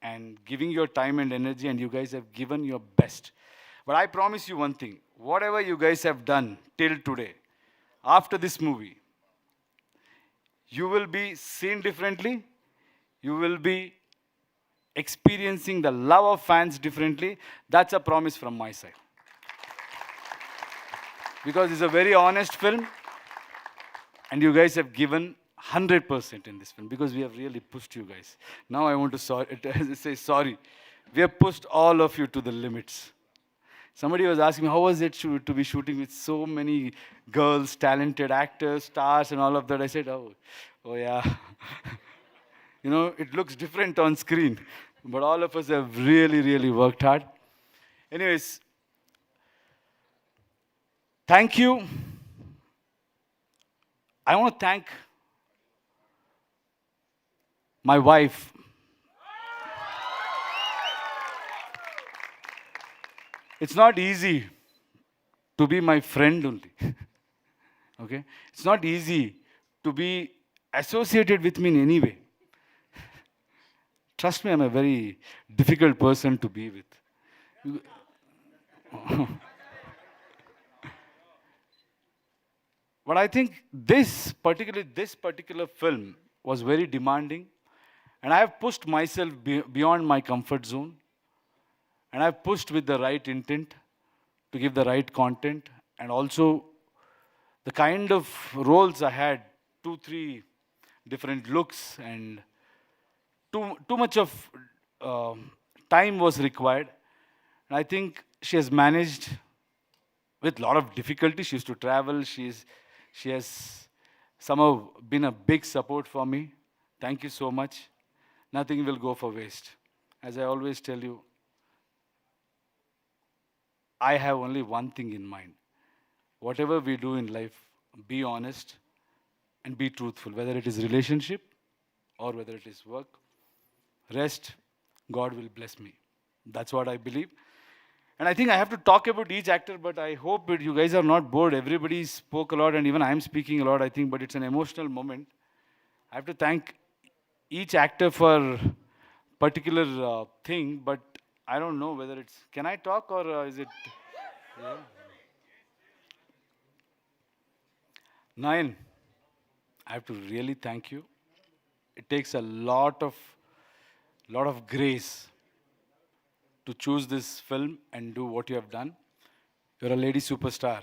and giving your time and energy, and you guys have given your best. But I promise you one thing, whatever you guys have done till today, after this movie, you will be seen differently, you will be experiencing the love of fans differently. That's a promise from my side. Because it's a very honest film, and you guys have given 100% in this film, because we have really pushed you guys. Now I want to say sorry. We have pushed all of you to the limits. Somebody was asking me, how was it to be shooting with so many girls, talented actors, stars, and all of that? I said, oh yeah. It looks different on screen. But all of us have really, really worked hard. Anyways, Thank you. I want to thank my wife. It's not easy to be my friend only. Okay? It's not easy to be associated with me in any way. Trust me, I'm a very difficult person to be with. But I think this particular film was very demanding, and I have pushed myself beyond my comfort zone, and I've pushed with the right intent to give the right content, and also the kind of roles I had, 2, 3 different looks, and too much of time was required. And I think she has managed with a lot of difficulty. She used to travel. She has somehow been a big support for me. Thank you so much. Nothing will go for waste. As I always tell you, I have only one thing in mind. Whatever we do in life, be honest and be truthful, whether it is relationship or whether it is work. Rest, God will bless me. That's what I believe. And I think I have to talk about each actor, but I hope that you guys are not bored. Everybody spoke a lot, and even I'm speaking a lot, I think, but it's an emotional moment. I have to thank each actor for particular thing, but I don't know whether it's... Can I talk or is it... Yeah. Nayan, I have to really thank you. It takes a lot of grace to choose this film and do what you have done. You're a lady superstar.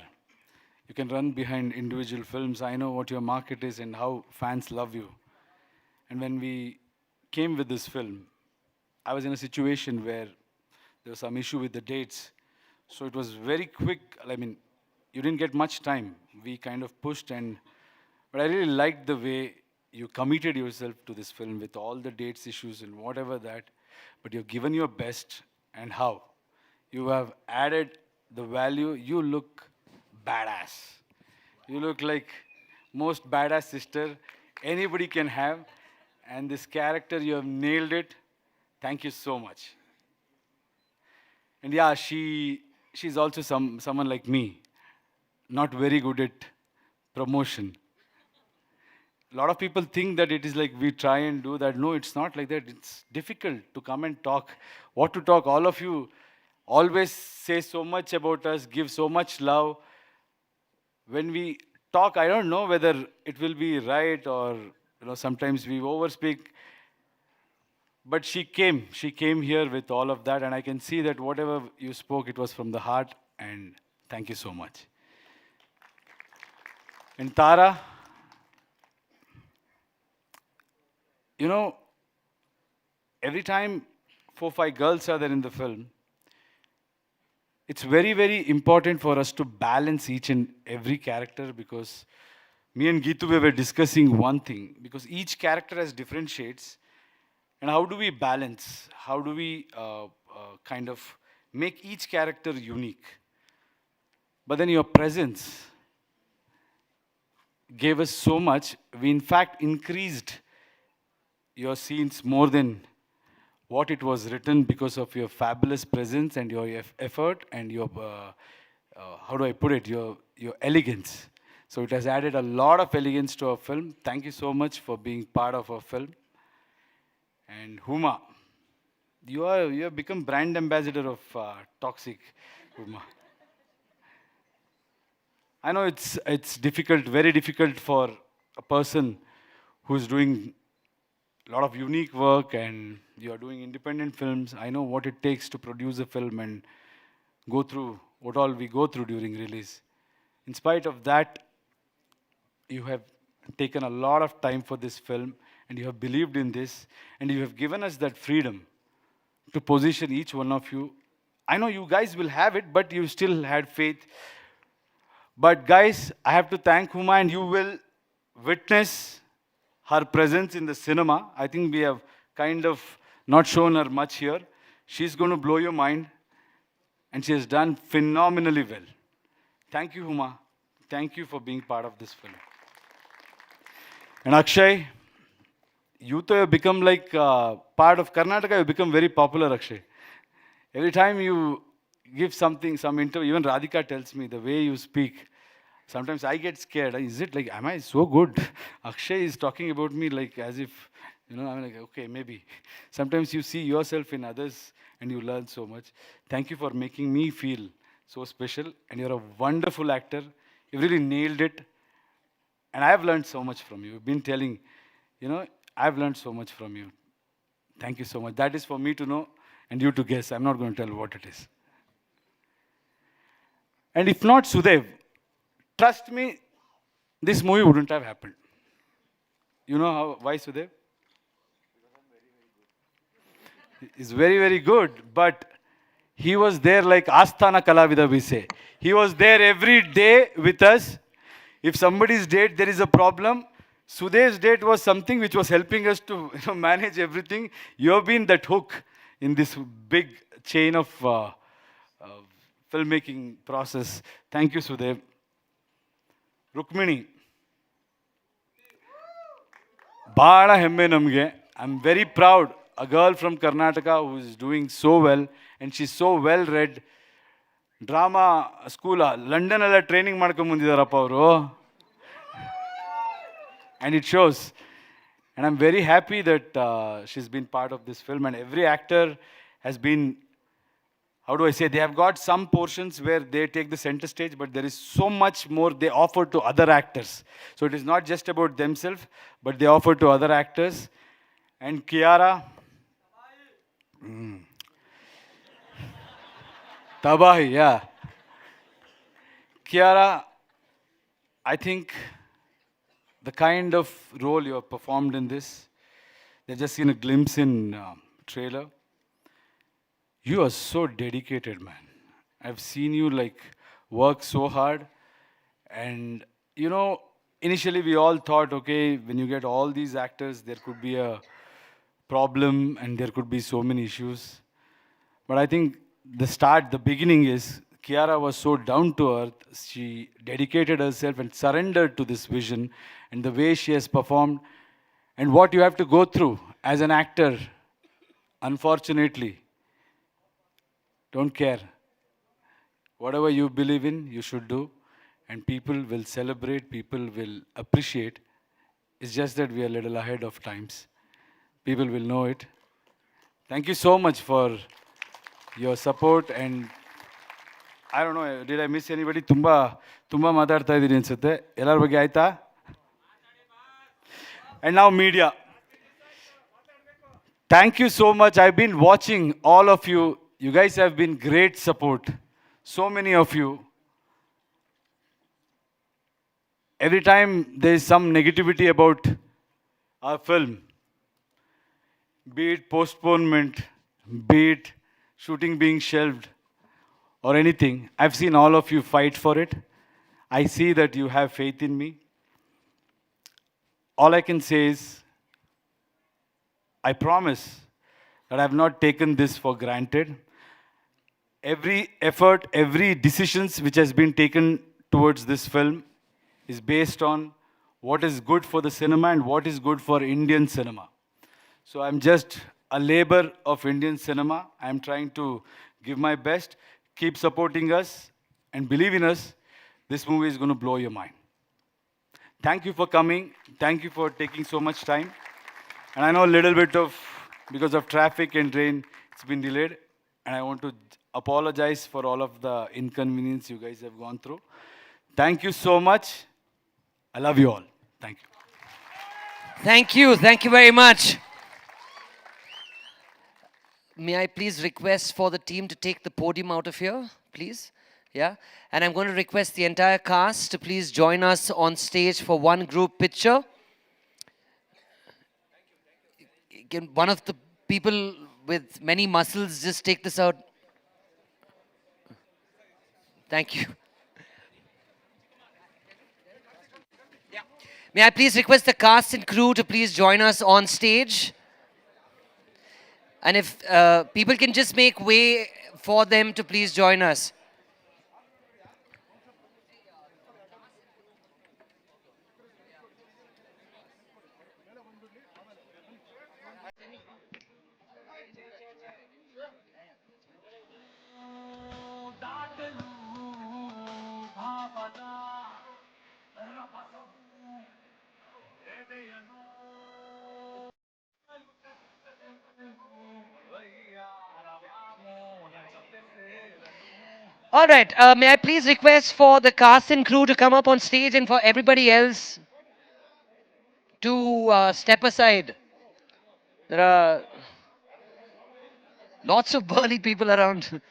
You can run behind individual films. I know what your market is and how fans love you. And when we came with this film, I was in a situation where there was some issue with the dates. So it was very quick. I mean, you didn't get much time. We kind of pushed, but I really liked the way you committed yourself to this film with all the dates issues and whatever that. But you've given your best, and how? You have added the value. You look badass. You look like most badass sister anybody can have. And this character, you have nailed it. Thank you so much. And yeah, she's also someone like me, not very good at promotion. A lot of people think that it is like we try and do that. No, it's not like that. It's difficult to come and talk. What to talk? All of you always say so much about us, give so much love. When we talk, I don't know whether it will be right or sometimes we overspeak. But she came here with all of that, and I can see that whatever you spoke, it was from the heart, and thank you so much. And Tara, every time 4-5 girls are there in the film, it's very, very important for us to balance each and every character, because me and Geetu, we were discussing one thing, because each character has different shades. And how do we balance? How do we kind of make each character unique? But then your presence gave us so much. We in fact increased your scenes more than what it was written because of your fabulous presence and your effort and your, how do I put it, your elegance. So it has added a lot of elegance to our film. Thank you so much for being part of our film. And Huma, you have become brand ambassador of Toxic, Huma. I know it's difficult, very difficult for a person who's doing a lot of unique work, and you are doing independent films. I know what it takes to produce a film and go through what all we go through during release. In spite of that, you have taken a lot of time for this film, and you have believed in this, and you have given us that freedom to position each one of you. I know you guys will have it, but you still had faith. But guys, I have to thank Huma, and you will witness her presence in the cinema. I think we have kind of not shown her much here. She's going to blow your mind, and she has done phenomenally well. Thank you, Huma. Thank you for being part of this film. And Akshay, you too have become like part of Karnataka. You become very popular, Akshay. Every time you give something, some interview, even Radhika tells me the way you speak. Sometimes I get scared. Is it like, am I so good? Akshay is talking about me like as if, I'm like, okay, maybe. Sometimes you see yourself in others and you learn so much. Thank you for making me feel so special. And you're a wonderful actor. You really nailed it. And I've learned so much from you. You've been telling, I've learned so much from you. Thank you so much. That is for me to know and you to guess. I'm not going to tell what it is. And if not Sudev, trust me, this movie wouldn't have happened. You know why, Sudev? He's very, very good, but he was there like Asthana Kalavida, we say. He was there every day with us. If somebody's date, there is a problem, Sudev's date was something which was helping us to manage everything. You have been that hook in this big chain of filmmaking process. Thank you, Sudev. Rukmini. Bada hemme namge. I'm very proud. A girl from Karnataka who is doing so well, and she's so well read. Drama school, London alla training ಮಾಡ್ಕೊಂಡು ಬಂದಿದ್ದಾರಪ್ಪ ಅವರು. And it shows. And I'm very happy that she's been part of this film, and every actor has been, how do I say, they have got some portions where they take the center stage, but there is so much more they offer to other actors. So it is not just about themselves, but they offer to other actors. And Kiara, Tabahi, yeah. Kiara, I think the kind of role you have performed in this, they've just seen a glimpse in trailer. You are so dedicated, man. I've seen you like work so hard. And initially we all thought, okay, when you get all these actors, there could be a problem and there could be so many issues. But I think the beginning is Kiara was so down to earth. She dedicated herself and surrendered to this vision, and the way she has performed and what you have to go through as an actor, unfortunately, don't care. Whatever you believe in, you should do, and people will celebrate, people will appreciate. It's just that we are a little ahead of times. People will know it. Thank you so much for your support, and I don't know, did I miss anybody? Tumba ಮಾತಾಡ್ತಾ ಇದ್ದೀನಿ ಅನ್ಸುತ್ತೆ. ಎಲ್ಲರ ಬಗ್ಗೆ ಆಯ್ತಾ? And now media. Thank you so much. I've been watching all of you. You guys have been great support. So many of you. Every time there is some negativity about our film, be it postponement, be it shooting being shelved, or anything, I've seen all of you fight for it. I see that you have faith in me. All I can say is, I promise that I have not taken this for granted. Every effort, every decisions which has been taken towards this film is based on what is good for the cinema and what is good for Indian cinema. So I'm just a labor of Indian cinema. I'm trying to give my best. Keep supporting us and believe in us. This movie is going to blow your mind. Thank you for coming. Thank you for taking so much time. And I know a little bit of, because of traffic and rain, it's been delayed. And I want to apologize for all of the inconvenience you guys have gone through. Thank you so much. I love you all. Thank you. Thank you. Thank you very much. May I please request for the team to take the podium out of here, please? Yeah. And I'm going to request the entire cast to please join us on stage for one group picture. Can one of the people with many muscles just take this out? Thank you. Yeah. May I please request the cast and crew to please join us on stage? And if people can just make way for them to please join us. All right. May I please request for the cast and crew to come up on stage and for everybody else to step aside. There are lots of burly people around.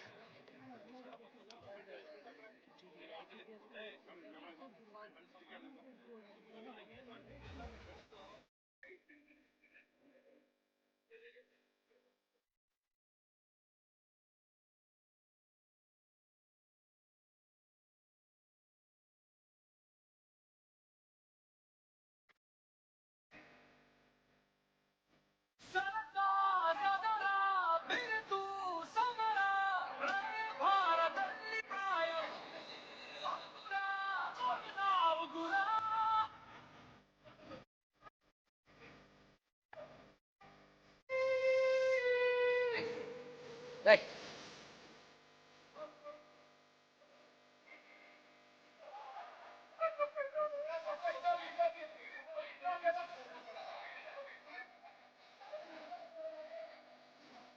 Right.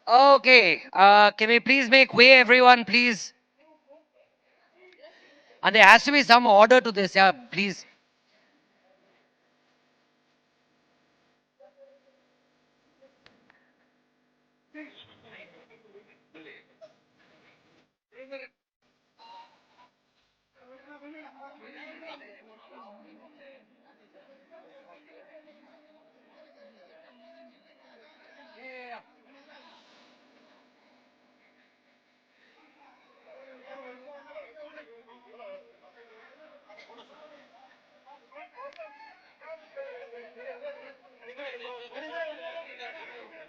Okay. Can we please make way, everyone, please? And there has to be some order to this, yeah, please.